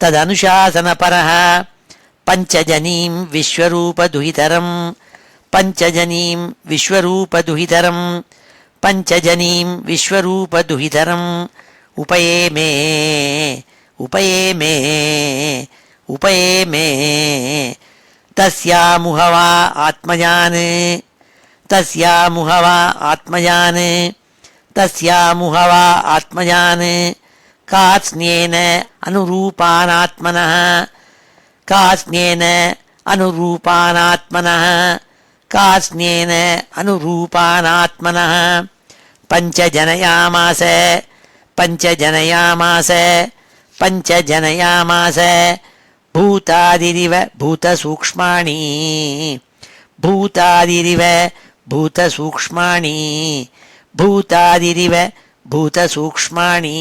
ததனுசாசனபரः பஞ்சஜனீம் விஸ்வரூபதுஹிதரம் பஞ்சஜனீம் விஸ்வரூபதுஹிதரம் பஞ்சஜனீம் விஸ்வரூபதுஹிதரம் உபயேமே உபயேமே உபயேமே தஸ்யாமுஹவா ஆத்மயான் தஸ்யாமுஹவா ஆத்மயான் தஸ்யாமுஹவா ஆத்மயான் காஸ்னேன அனுரூபானாத்மனः காஸ்னேன அனுரூபானாத்மனः காஸ்னேன அனுரூபானாத்மனः பஞ்சஜனயாமாஸ பஞ்சஜனயாமாஸ பஞ்சஜனயாமாஸ பூதாதிரிவ பூதசூக்ஷ்மாணி பூதாதிரிவ பூதசூக்ஷ்மாணி பூதாதிரிவ பூதசூக்ஷ்மாணி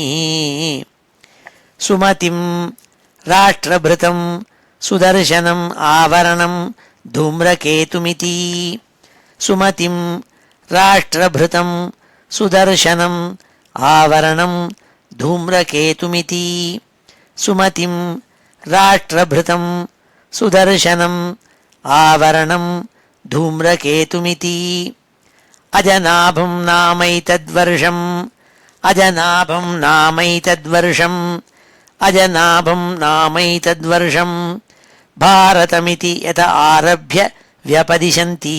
சுமதிம் ராஷ்டிரபிருதம் சுதர்சனம் ஆவரணம் தூம்ரகேதுமிதி சுமதிம் ராஷ்டிரபிருதம் சுதர்சனம் ஆவரணம் தூம்ரகேதுமிதி சுமதிம் ராஷ்டிரபிருதம் சுதர்சனம் ஆவரணம் தூம்ரகேதுமிதி அஜநாபம் நாமைதத்வர்ஷம் அஜநாபம் நாமைதத்வர்ஷம் அஜநாபம் நாமைதத்வர்ஷம் பாரதமிதி யத ஆரப்ய व्यपदिशन्ति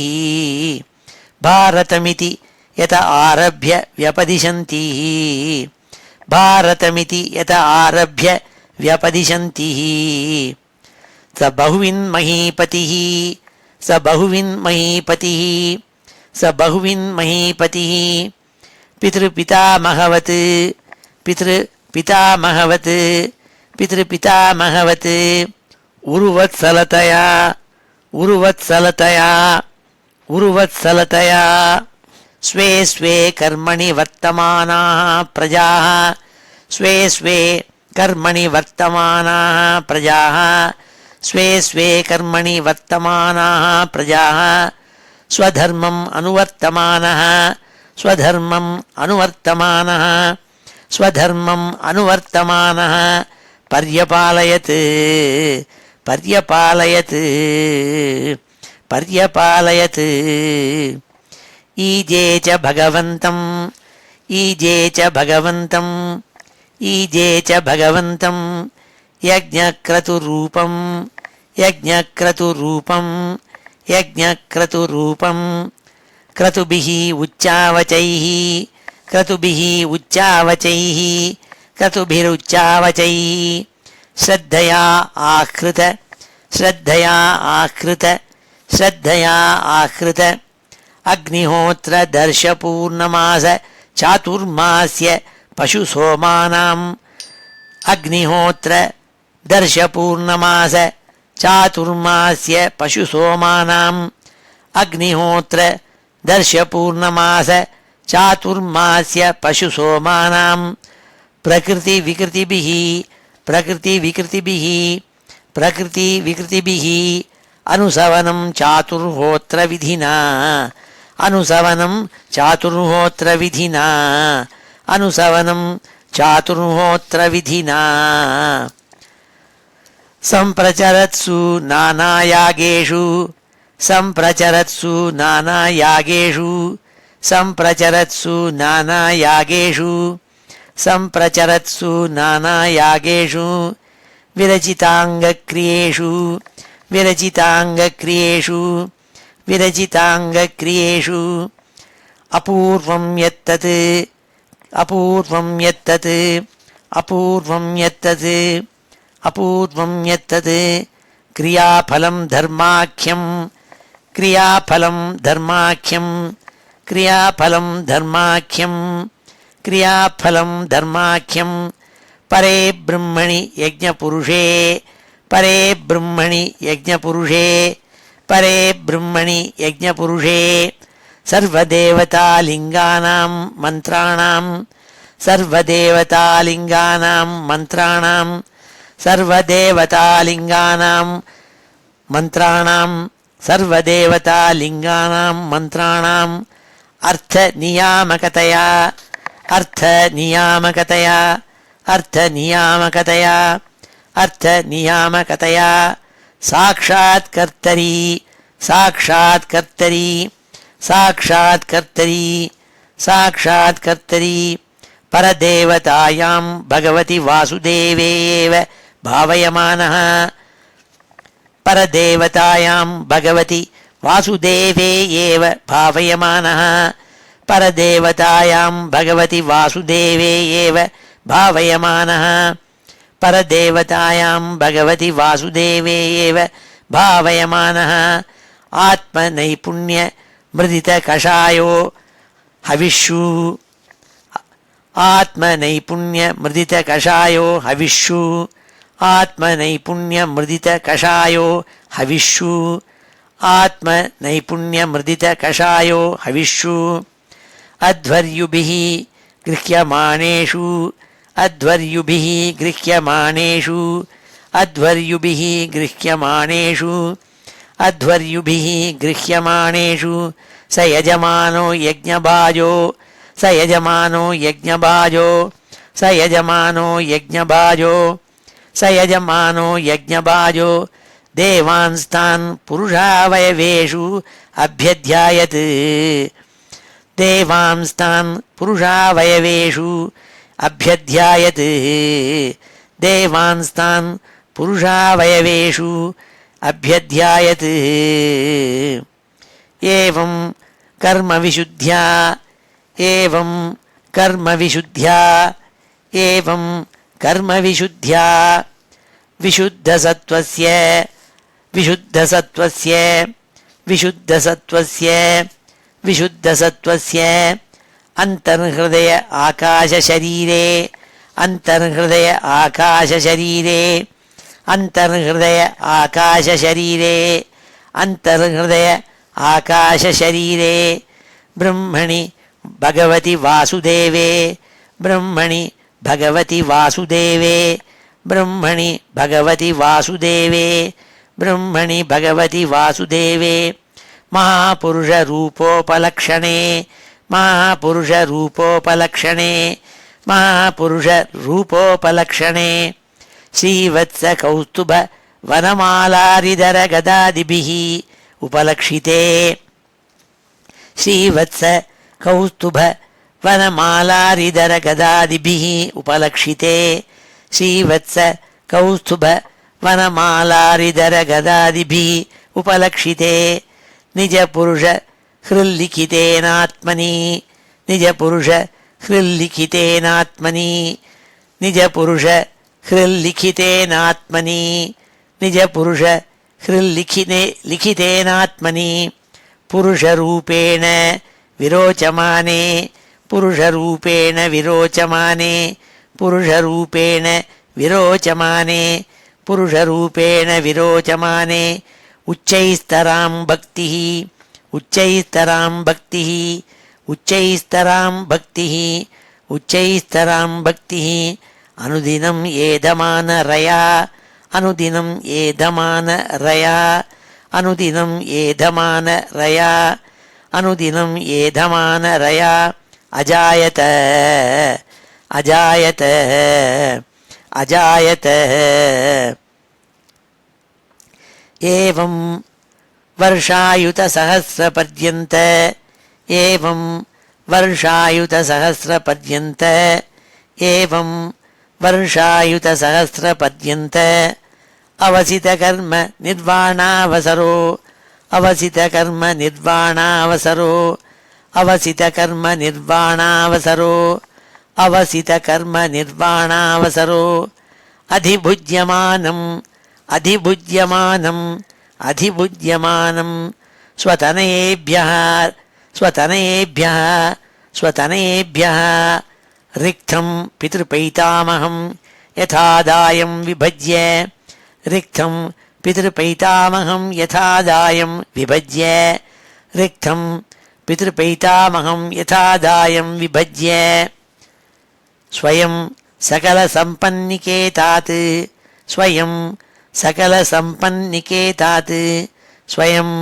भारतमिति यत आरभ्य व्यपदिशन्ति भारतमिति यत आरभ्य व्यपदिशन्ति स बहुविन्महीपतिः स बहुविन्महीपतिः स बहुविन्महीपतिः पितृपितामहवत् पितृपितामहवत् पितृपितामहवत् उर्वत्सलतया उर्वत्सलतया उर्वत्सलतया स्वे स्वे कर्मणि वर्तमानाः प्रजाः स्वे स्वे कर्मणि वर्तमानाः प्रजाः स्वे स्वे कर्मणि वर्तमानाः प्रजाः स्वधर्मम् अनुवर्तमानः स्वधर्मम् अनुवर्तमानः स्वधर्मम् अनुवर्तमानः पर्यपालयत् पर्यपालयत् पर्यपालयत् ईजे च भगवन्तम् ईजे च भगवन्तम् ईजे च भगवन्तम् यज्ञक्रतुरूपं यज्ञक्रतुरूपं यज्ञक्रतुरूपं क्रतुभिः उच्चावचैः क्रतुभिः उच्चावचैः क्रतुभिरुच्चावचैः श्रद्धया आकृत श्रद्धया आकृत श्रद्धया आकृत अग्निहोत्र दर्शपूर्णमास चातुर्मास्य पशुसोमानाम् अग्निहोत्र दर्शपूर्णमास चातुर्मास्य पशुसोमानाम् अग्निहोत्र दर्शपूर्णमास चातुर्मास्य पशुसोमानाम् प्रकृतिविकृतिभिः प्रकृतिविकृतिभिः प्रकृतिविकृतिभिः अनुसवनं चातुर्होत्रविधिना अनुसवनं चातुर्होत्रविधिना अनुसवनं चातुर्होत्रविधिना सम्प्रचरत्सु नानायागेषु सम्प्रचरत्सु नानायागेषु सम्प्रचरत्सु नानायागेषु सम्प्रचरत्सु नानायागेषु विरचिताङ्गक्रियेषु विरचिताङ्गक्रियेषु विरचिताङ्गक्रियेषु अपूर्वं यत्तत् अपूर्वं यत्तत् अपूर्वं यत्तत् अपूर्वं यत्तत् क्रियाफलं धर्माख्यं क्रियाफलं धर्माख्यं क्रियाफलं धर्माख्यं क्रियाफलं धर्माख्यं परे ब्रह्मणि यज्ञपुरुषे परे ब्रह्मणि यज्ञपुरुषे परे ब्रह्मणि यज्ञपुरुषे सर्वदेवतालिङ्गानां मन्त्राणां सर्वदेवतालिङ्गानां मन्त्राणां सर्वदेवतालिङ्गानां मन्त्राणां सर्वदेवतालिङ्गानां मन्त्राणाम् अर्थनियामकतया अर्थनियामकतया अर्थनियामकतया अर्थनियामकतया साक्षात्कर्तरी साक्षात्कर्तरी साक्षात्कर्तरी साक्षात्कर्तरी परदेवतायां भगवति वासुदेवे एव भावयमानः परदेवतायां भगवति वासुदेवे एव भावयमानः परदेवतायां भगवति वासुदेवे एव भावयमानः परदेवतायां भगवति वासुदेवे एव भावयमानः आत्मनैपुण्य मृदितकषायो हविषु आत्मनैपुण्य मृदितकषायो हविषु आत्मनैपुण्य मृदितकषायो हविषु आत्मनैपुण्य मृदितकषायो हविषु अध्वर्युभिः गृह्यमाणेषु अध्वर्युभिः गृह्यमाणेषु अध्वर्युभिः गृह्यमाणेषु अध्वर्युभिः गृह्यमाणेषु स यजमानो यज्ञभाजो स यजमानो यज्ञभाजो स यजमानो यज्ञभाजो स यजमानो यज्ञभाजो देवांस्तान् पुरुषावयवेषु अभ्यध्यायत् देवांस्तान् पुरुषावयवेषु अभ्यध्यायत् देवांस्तान् पुरुषावयवेषु अभ्यध्यायत् एवं कर्मविशुद्ध्या एवं कर्मविशुद्ध्या एवं कर्मविशुद्ध्या विशुद्धसत्त्वस्य विशुद्धसत्त्वस्य विशुद्धसत्त्वस्य विशुद्धसत्त्वस्य अन्तर्हृदय आकाशशरीरे अन्तर्हृदय आकाशशरीरे अन्तर्हृदय आकाशशरीरे अन्तर्हृदय आकाशशरीरे ब्रह्मणि भगवति वासुदेवे ब्रह्मणि भगवति वासुदेवे ब्रह्मणि भगवति वासुदेवे ब्रह्मणि भगवति वासुदेवे महापुरुषरूपोपलक्षणे महापुरुषरूपोपलक्षणे महापुरुषरूपोपलक्षणे श्रीवत्सकौस्तुभ वनमालारिधरगदादिभिः उपलक्षिते श्रीवत्स कौस्तुभ वनमालारिधरगदादिभिः उपलक्षिते श्रीवत्स कौस्तुभ वनमालारिधरगदादिभिः उपलक्षिते निजपुरुष हृल्लिखितेनात्मनि निजपुरुष हृल्लिखितेनात्मनि निजपुरुष हृल्लिखितेनात्मनि निजपुरुष हृल्लिखितेनात्मनि पुरुषरूपेण विरोचमाने पुरुषरूपेण विरोचमाने पुरुषरूपेण विरोचमाने पुरुषरूपेण विरोचमाने उच्चैस्तरां भक्तिः उच्चैस्तरां भक्तिः उच्चैस्तरां भक्तिः उच्चैस्तरां भक्तिः अनुदिनं एधमानरया अनुदिनं एधमानरया अनुदिनं एधमानरया अनुदिनं एधमानरया अजायत अजायत अजायत एवं वर्षायुतसहस्रपर्यन्त एवं वर्षायुतसहस्रपर्यन्त एवं वर्षायुतसहस्रपर्यन्त अवसितकर्म निर्वाणावसरो अवसितकर्म निर्वाणावसरो अवसितकर्म निर्वाणावसरो अवसितकर्म निर्वाणावसरो अधिभुज्यमानम् अधिभुज्यमानम् अधिभुज्यमानं स्वतनेभ्यः स्वतनेभ्यः स्वतनेभ्यः रिक्तं पितृपैतामहं यथादायं विभज्य रिक्तं पितृपैतामहं यथादायं विभज्य रिक्तं பித்ருபைதாமகம் யதாதாயம் விபஜ்ய ஸ்வயம் சகல சம்பன்னிகேதாத் ஸ்வயம் சகல சம்பன்னிகேதாத் ஸ்வயம்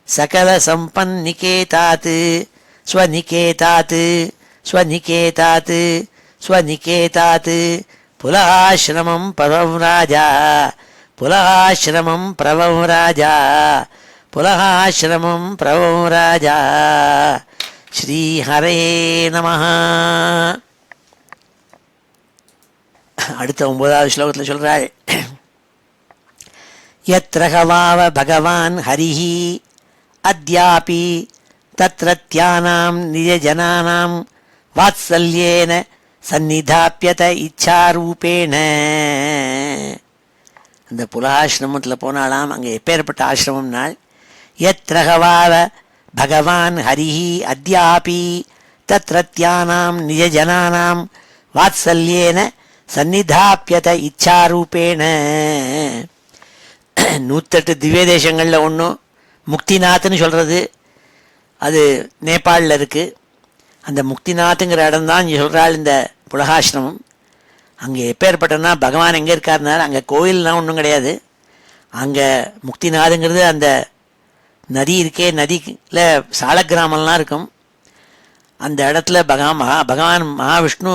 சகல சம்பன்னிகேதாத் ஸ்வநிகேதாத் ஸ்வநிகேதாத் ஸ்வநிகேதாத் புலகாசிரமம் பவம் ராஜா புலகாசிரமம் பிரவம் ராஜா புலகாசிரமம் பிரவம் ராஜா. ஸ்ரீஹரே நமஹ. அடுத்த 9வது ஸ்லோகத்தில் சொல்றாள், யத்ரகவாவ பகவான் ஹரிஹி அத்யாபி தத்ரத்யானாம் நிஜஜனானாம் வாத்சல்யேன சந்நிதாப்யத இச்சாரூபேண. அந்த புலகாசிரமத்தில் போனாலாம். அங்கே எப்பேற்பட்ட ஆசிரமம் நாள். யத்ரகவாவ பகவான் ஹரிஹி அத்யாபி தத்ரத்யானாம் நிஜஜனானாம் வாத்சல்யேன சந்நிதாப்யத இச்சாரூபேண. 108 திவ்ய தேசங்களில் ஒன்றும் முக்திநாத்னு சொல்கிறது. அது நேபாளில் இருக்குது. அந்த முக்திநாத்துங்கிற இடம்தான் இங்கே சொல்கிறாள் இந்த புலகாசிரமம். அங்கே எப்பேற்பட்டனா பகவான் எங்கே இருக்காருனார், அங்கே கோயில்லாம் ஒன்றும் கிடையாது. அங்கே முக்திநாதுங்கிறது அந்த நதி இருக்கே, நதியில் சால கிராமம்லாம் இருக்கும். அந்த இடத்துல பகவான் மகாவிஷ்ணு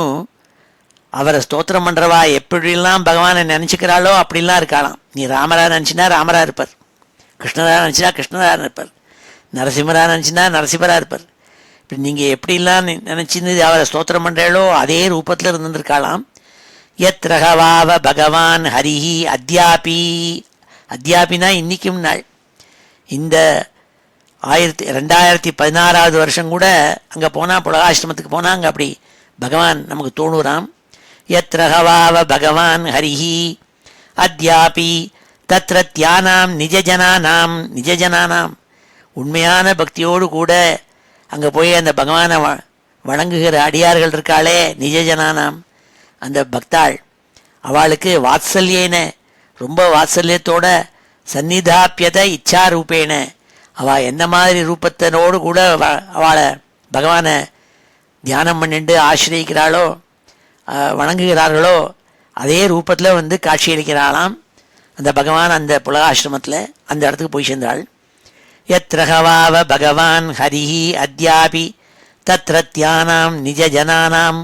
அவரை ஸ்தோத்திரம் பண்ணுறவா எப்படிலாம் பகவானை நினச்சிக்கிறாளோ அப்படிலாம் இருக்காளாம். நீ ராமரா நினச்சினா ராமராக இருப்பார், கிருஷ்ணரா நினச்சினா கிருஷ்ணராக இருப்பார், நரசிம்மரா நினச்சினா நரசிம்மராக இருப்பார். இப்படி நீங்கள் எப்படிலாம் நினச்சின்னு அவரை ஸ்தோத்திரம் பண்ணுறாளோ அதே ரூபத்தில் இருந்துருக்காளாம். யத்ரகவாவ பகவான் ஹரிஹி அத்யாபி. அத்யாபினா இன்றைக்கும் நாள். இந்த 2016வது வருஷம் கூட அங்கே போனால், புலகாசிரமத்துக்கு போனால் அங்கே அப்படி பகவான் நமக்கு தோணுறாம். யத்ரகவாவ பகவான் ஹரிஹி அத்யாபி தத்ரத்யானாம் நிஜஜனானாம். நிஜஜனானாம் உண்மையான பக்தியோடு கூட அங்கே போய் அந்த பகவானை வணங்குகிற அடியார்கள் இருக்காளே, நிஜஜனானாம் அந்த பக்தாள், அவளுக்கு வாத்சல்யேன ரொம்ப வாத்சல்யத்தோட சந்நிதாப்பியத இச்சாரூபேன அவள் எந்த மாதிரி ரூபத்தினோடு கூட அவளை பகவானை தியானம் பண்ணிட்டு ஆசிரியிக்கிறாளோ வணங்குகிறார்களோ அதே ரூபத்தில் வந்து காட்சியளிக்கிறாளாம் அந்த பகவான். அந்த புலகாசிரமத்தில் அந்த இடத்துக்கு போய் சேர்ந்தாள். யத்ரகவாவ பகவான் ஹரிஹி அத்யாபி தத்ரத்யானாம் நிஜஜனானாம்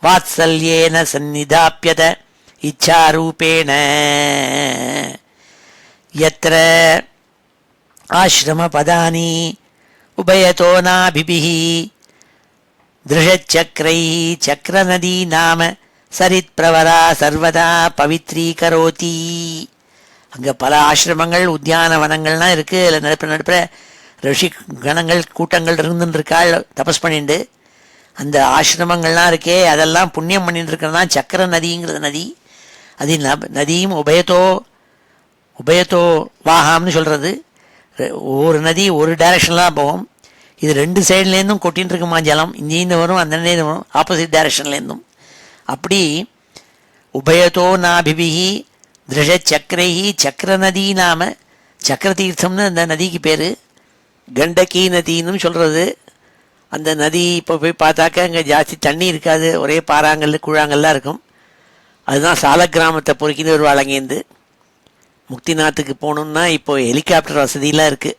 வாத்சல்யேன சந்நிதாப்யத இச்சாரூபேண. யத்ர ஆஸ்ரமபதானி உபயதோ நாபிபிஹி திருஷச்சக்ரைः சக்ரநதி நாம சரித் பிரவரா சர்வதா பவித்ரீகரோதி. அங்கே பல ஆசிரமங்கள் உத்தியானவனங்கள்லாம் இருக்குது. அதில் நடுப்புற ரிஷி கணங்கள் கூட்டங்கள் இருந்துருக்காள் தபஸ் பண்ணிட்டு. அந்த ஆசிரமங்கள்லாம் இருக்கே அதெல்லாம் புண்ணியம் பண்ணிட்டு இருக்கிறதான் சக்கர நதிங்கிறது நதி. அது நதியும் உபயத்தோ வாகாம்னு சொல்கிறது. ஒரு நதி ஒரு டைரக்ஷன்லாம் போகும். இது 2 சைட்லேருந்தும் கொட்டின்னு இருக்குமா ஜலம். இங்கேருந்து வரும் அந்தலேருந்து வரும், ஆப்போசிட் டைரக்ஷன்லேருந்தும். அப்படி உபயத்தோ நாபிபிஹி திருஷச்சக்ரைஹி சக்கர நதி நாம. சக்கர தீர்த்தம்னு அந்த நதிக்கு பேர். கண்டகி நதின்னு சொல்கிறது. அந்த நதி இப்போ போய் பார்த்தாக்க அங்கே ஜாஸ்தி தண்ணி இருக்காது, ஒரே பாறாங்கல் குழாங்கல்லாம் இருக்கும். அதுதான் சால கிராமத்தை பொறுக்கின்னு வருவாள். அங்கேருந்து முக்திநாத்துக்கு போகணுன்னா இப்போ ஹெலிகாப்டர் வசதியெலாம் இருக்குது.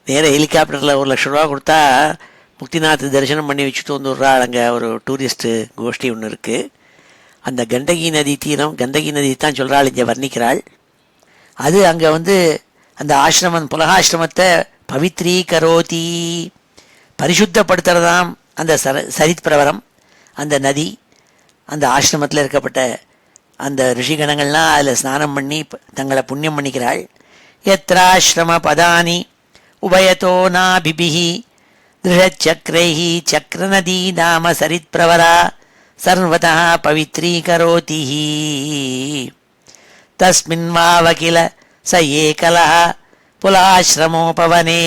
நேராக ஹெலிகாப்டரில் 1 லட்ச ரூபா கொடுத்தா முக்திநாத் தரிசனம் பண்ணி வச்சுட்டு வந்துடுறாள். அங்கே ஒரு டூரிஸ்ட்டு கோஷ்டி ஒன்று இருக்குது. அந்த கண்டகி நதி தீரம், கண்டகி நதி தான் சொல்கிறாள், இங்கே வர்ணிக்கிறாள். அது அங்கே வந்து அந்த ஆசிரமம் புலகாசிரமத்தை பவித்ரீகரோதி பரிசுத்தப்படுத்துறதாம் அந்த சரித் பிரவரம் அந்த நதி. அந்த ஆசிரமத்தில் இருக்கப்பட்ட அந்த ரிஷிகணங்கள்லாம் அதில் ஸ்நானம் பண்ணி தங்களை புண்ணியம் பண்ணிக்கிறாள். யத்ராஸ்ரம பதானி உபயதோ நாபிபிஹி திருஷச்சக்ரைஹி சக்ரநதி நாம சரித் பிரவரா சர்வதா பவித்ரீகரோதி. தஸ்மின் வாவகில ச ஏகலஹ புலாஸ்ரமோபவனே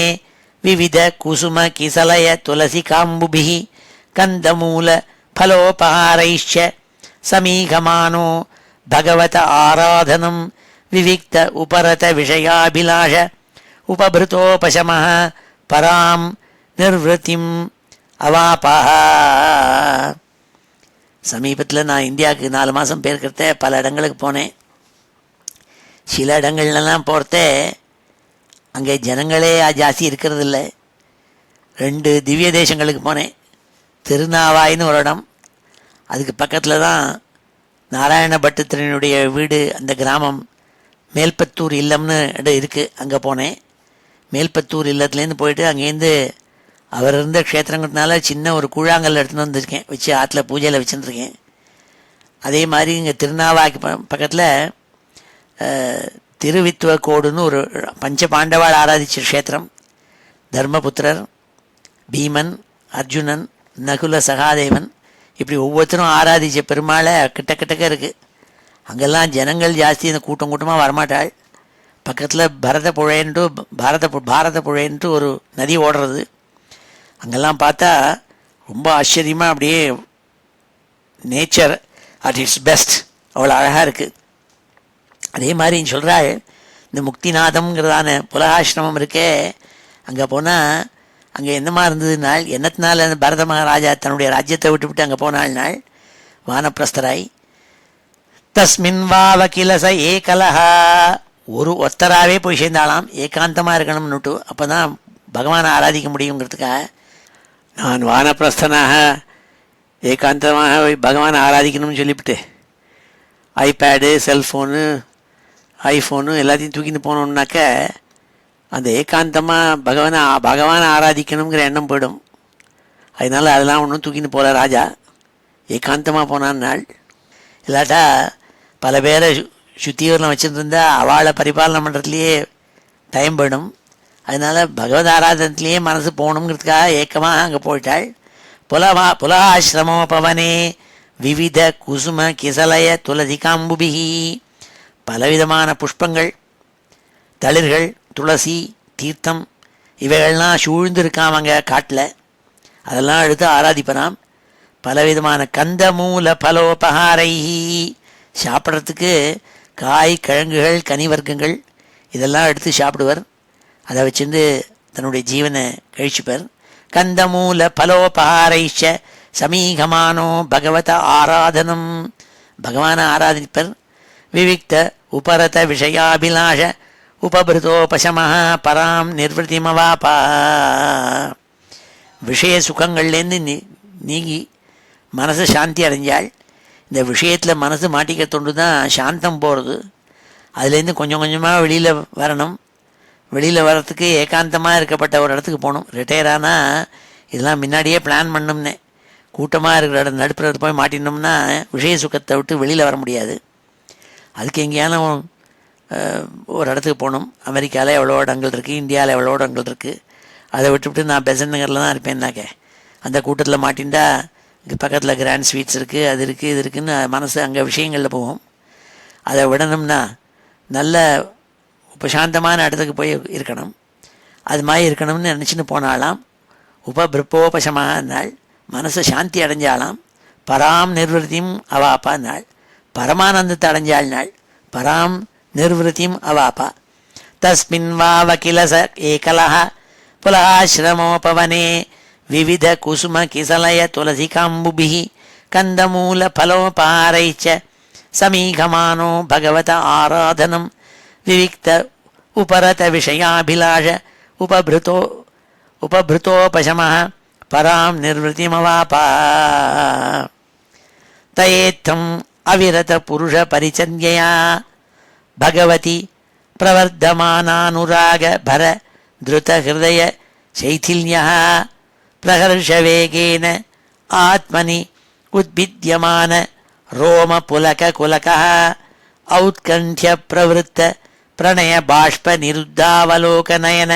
விவித குசும கிசலய துளசி காம்புபிஹி கந்தமூல ஃபலோபஹாரைஷ்ச சமீகமானோ பகவத ஆராதனம் விவிக்த உபரத விஷயாபிலாஷ உபபிருதோபசமஹ பராம் நிர்வத்திம் அவாபா. சமீபத்தில் நான் இந்தியாவுக்கு 4 மாதம் போயிருக்கிறத பல இடங்களுக்கு போனேன். சில இடங்கள்லாம் போகிறத அங்கே ஜனங்களே ஜாஸ்தி இருக்கிறது இல்லை. 2 திவ்ய தேசங்களுக்கு போனேன். திருநாவாயின்னு ஒரு இடம், அதுக்கு பக்கத்தில் தான் நாராயண பட்டத்தினுடைய வீடு, அந்த கிராமம் மேல்பத்தூர் இல்லம்னு இடம் இருக்குது. அங்கே போனேன். மேல்பத்தூர் இல்லத்துலேருந்து போயிட்டு அங்கேருந்து அவர் இருந்த க்ஷேத்திரங்கிறதுனால சின்ன ஒரு கூழாங்கல் எடுத்துன்னு வந்திருக்கேன், வச்சு ஆற்றுல பூஜையில் வச்சுருக்கேன். அதே மாதிரி இங்கே திருநாவாய்க்கு பக்கத்தில் திருவித்துவக்கோடுன்னு ஒரு பஞ்ச பாண்டவாள் ஆராதிச்ச க்ஷேத்திரம். தர்மபுத்திரர், பீமன், அர்ஜுனன், நகுல சகாதேவன், இப்படி ஒவ்வொருத்தரும் ஆராதிச்ச பெருமாளை கிட்டக்க இருக்குது. அங்கெல்லாம் ஜனங்கள் ஜாஸ்தி, இந்த கூட்டம் கூட்டமாக வரமாட்டாள். பக்கத்தில் பாரத புழைன்ட்டு ஒரு நதி ஓடுறது. அங்கெல்லாம் பார்த்தா ரொம்ப ஆச்சரியமாக அப்படியே நேச்சர் அட் இட்ஸ் பெஸ்ட், அவ்வளோ அழகாக இருக்குது. அதே மாதிரி சொல்கிறாள், இந்த முக்திநாதம்ங்கிறதான புலகாசிரமம் இருக்கே, அங்கே போனால் அங்கே என்னமா இருந்ததுனால், என்னத்தினால அந்த பரத மகாராஜா தன்னுடைய ராஜ்யத்தை விட்டு அங்கே போனாள்னால், வானப்பிரஸ்தராய் தஸ்மின் வாவகிலச ஏகலஹா, ஒத்தராகவே போய் சேர்ந்தாலாம், ஏகாந்தமாக இருக்கணும்னுட்டு. அப்போ தான் பகவானை ஆராதிக்க முடியுங்கிறதுக்காக. நான் வானப்பிரஸ்தனாக ஏகாந்தமாக பகவானை ஆராதிக்கணும்னு சொல்லிவிட்டு ஐபேடு, செல்ஃபோனு, ஐஃபோனு எல்லாத்தையும் தூக்கிட்டு போனோம்னாக்க அந்த ஏகாந்தமாக பகவானை ஆராதிக்கணுங்கிற எண்ணம் போயிடும். அதனால் அதெல்லாம் ஒன்றும் தூக்கின்னு போகல ராஜா, ஏகாந்தமாக போனான் நாள். இல்லாட்டா பல பேரை சுத்தியூரில் வச்சுருந்தா அவளை பரிபாலனை பண்ணுறதுலையே டைம் போயிடும். அதனால் பகவத் ஆராதனத்திலேயே மனசு போகணுங்கிறதுக்காக ஏக்கமாக அங்கே போயிட்டாள். புலாசிரமோ பவனே விவித குசும கிசலய துளசி காம்புபிகி, பலவிதமான புஷ்பங்கள், தளிர்கள், துளசி, தீர்த்தம் இவைகள்லாம் சூழ்ந்திருக்காம அங்கே காட்டில். அதெல்லாம் எடுத்து ஆராதிப்பனாம். பலவிதமான கந்த மூல பலோபகாரை, சாப்பிட்றதுக்கு காய், கிழங்குகள், கனிவர்க்கங்கள் இதெல்லாம் எடுத்து சாப்பிடுவர். அதை வச்சுருந்து தன்னுடைய ஜீவனை கழிச்சுப்பர். கந்தமூல பலோபகாரைச்ச சமீகமானோ பகவத ஆராதனம், பகவானை ஆராதிப்பர். விவிக்த உபரத விஷயாபிலாஷ உபபிருதோபசமஹ பராம் நிர்வൃத்திமவாபா, விஷய சுகங்கள்லேருந்து நீங்கி மனசு சாந்தி அடைஞ்சாள். இந்த விஷயத்தில் மனசு மாட்டிக்க தொண்டு தான் சாந்தம் போகிறது. அதுலேருந்து கொஞ்சம் கொஞ்சமாக வெளியில் வரணும். வெளியில் வர்றதுக்கு ஏகாந்தமாக இருக்கப்பட்ட ஒரு இடத்துக்கு போகணும். ரிட்டையர் ஆனால் இதெல்லாம் முன்னாடியே பிளான் பண்ணோம்னே. கூட்டமாக இருக்கிற இடம் நடுப்புறது போய் மாட்டினோம்னா விஷய சுகத்தை விட்டு வெளியில் வர முடியாது. அதுக்கு எங்கேயாலும் ஒரு இடத்துக்கு போகணும். அமெரிக்காவில் எவ்வளோ இடங்கள் இருக்குது, இந்தியாவில் எவ்வளோ இடங்கள் இருக்குது. அதை விட்டுவிட்டு நான் பெசன்ட் நகரில் தான் இருப்பேன்னாக்க அந்த கூட்டத்தில் மாட்டின்டா இங்கே பக்கத்தில் கிராண்ட் ஸ்வீட்ஸ் இருக்குது, அது இருக்குது, இது இருக்குதுன்னு மனசு அங்கே விஷயங்களில் போகும். அதை விடணும்னா நல்ல உபசாந்தமான இடத்துக்கு போய் இருக்கணும். அது மாதிரி இருக்கணும்னு நினச்சின்னு போனாலாம். உபபிருப்போபசமாக நாள் மனசை சாந்தி அடைஞ்சாலாம். பராம் நிர்வൃத்தியும் அவாப்பா நாள், பரமானந்தத்தை அடைஞ்சாள் நாள். பராம் நிர்வൃத்தியும் அவாப்பா. தஸ்மின் வாவகிலச ஏகலஹ புலாசிரமோபவனே விவித குசும கிசலய துளசி காம்புபிஹி கந்தமூல பலோபாரைச்ச சமீகமானோ பகவத ஆராதனம் விவிக்த உபரத விஷயாபிலாஷ உபபிருத்தோபசமஹ பராம் நிர்வൃத்திமவாபா. தயேத்தம் அவிரத புருஷ பரிச்சன்யயா பகவதி பிரவர்தமானானுராக பர திருத ஹிருதய சைथिल्यः பிரகர்ஷவேகேன ஆத்மனி உத்பித்யமான ரோம புலக குலகः ஔத்கண்ட்ய பிரவருத்த பிரணய பாஷ்ப நிருத்தாவலோகநயன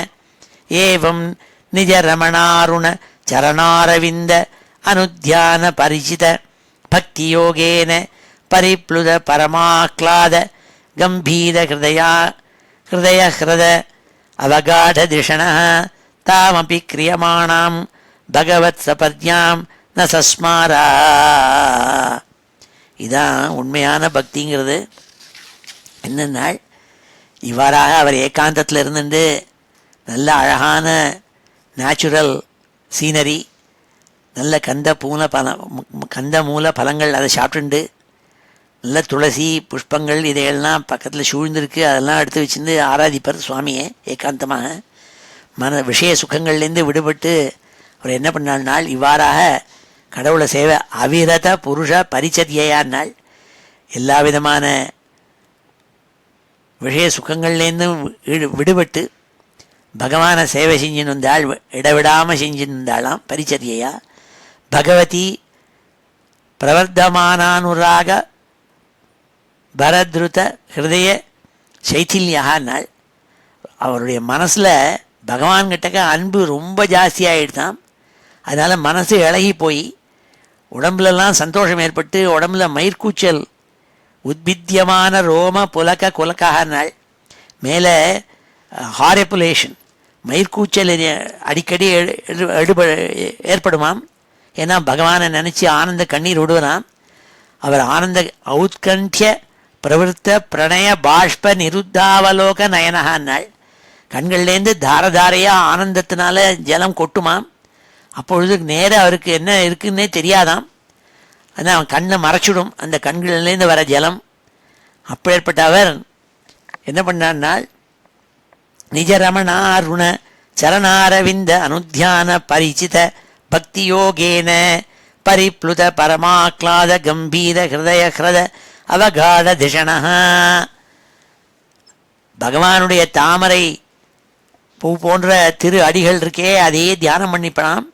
ஏவம் நிஜ ரமணாருண சரணாரவிந்த அனுத்தியான பரிசித பக்தியோகேன பரிப்ளுத பரமாக்லாத கம்பீர ஹிருதய அவகாடதிஷணः தாமபி கிரியமாணாம் பகவத் சபத்யாம் ந சஸ்மாரா. இதான் உண்மையான பக்திங்கிறது. என்னென்னால் இவ்வாறாக அவர் ஏகாந்தத்தில் இருந்துட்டு நல்ல அழகான நேச்சுரல் சீனரி, நல்ல கந்த மூல பழங்கள் அதை சாப்பிட்டுண்டு, நல்ல துளசி புஷ்பங்கள் இதையெல்லாம் பக்கத்தில் சூழ்ந்திருக்கு, அதெல்லாம் எடுத்து வச்சுருந்து ஆராதிப்பார் சுவாமியை ஏகாந்தமாக. விஷய சுகங்கள்லேருந்து விடுபட்டு அவர் என்ன பண்ணால் இவ்வாறாக கடவுளை சேவை அவிரத புருஷ பரிச்சரியையானால் எல்லா விதமான விஷய சுகங்கள்லேருந்தும் விடுபட்டு பகவானை சேவை செஞ்சுன்னு வந்தாள், இடவிடாமல் செஞ்சுன்னு இருந்தாளாம் பரிச்சரியையா. பகவதி பிரவர்த்தமானானுராக பரத்ருத ஹிருதய சைத்தில்யான்னாள். அவருடைய மனசில் பகவான்கிட்டக்க அன்பு ரொம்ப ஜாஸ்தியாகிடுதான். அதனால் மனசு இழகி போய் உடம்புலலாம் சந்தோஷம் ஏற்பட்டு உடம்புல மயிர்கூச்சல் உத்பித்தியமான ரோம புலக்க குலக்காகனாள். மேலே ஹாரெப்புலேஷன் மயிர்கூச்சல் அடிக்கடி ஏற்படுமாம். ஏன்னா பகவானை நினச்சி ஆனந்த கண்ணீர் விடுவராம். அவர் ஆனந்த ஔத்கண்டிய பிரவருத்த பிரணய பாஷ்ப நிருத்தாவலோக நயனகான்னாள். கண்கள்லேருந்து தாரதாரையாக ஆனந்தத்தினால ஜலம் கொட்டுமாம். அப்பொழுது நேராக அவருக்கு என்ன இருக்குன்னே தெரியாதாம். ஆனால் அவன் கண்ணை மறைச்சிடும் அந்த கண்கள்லேருந்து வர ஜலம். அப்பேற்பட்ட அவர் என்ன பண்ணார்னால் நிஜ ரமணாருண சரணாரவிந்த அனுத்தியான பரிச்சித பக்தி யோகேன பரிப்ளுத பரமாக்லாத கம்பீர ஹிருதய ஹிருத அவகாட திஷணா. பகவானுடைய தாமரை பூ போன்ற திரு அடிகள் இருக்கே, அதையே தியானம் பண்ணிப்பலாம்.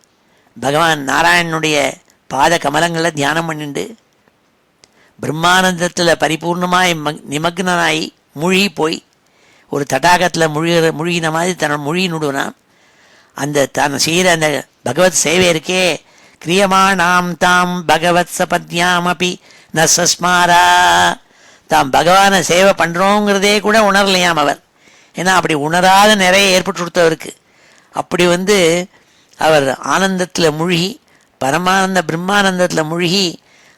பகவான் நாராயணனுடைய பாத கமலங்களை தியானம் பண்ணிண்டு பிரம்மானந்தத்தில் பரிபூர்ணமாய் நிமக்னாய் மூழ்கி போய் ஒரு தடாகத்தில் மூழ்கின மாதிரி தன்னோட மூழ்கினுடுவனான். அந்த தான் செய்கிற அந்த பகவத் சேவை இருக்கே, கிரியமானாம் தாம் பகவத் சபத்யாம் அப்பி ந சஸ்மாரா. தாம் பகவானை சேவை பண்ணுறோங்கிறதே கூட உணரலையாம் அவர். ஏன்னா அப்படி உணராத நிறைய ஏற்பட்டு கொடுத்தவருக்கு. அப்படி அவர் ஆனந்தத்தில் மூழ்கி பரமானந்த பிரம்மானந்தத்தில் மூழ்கி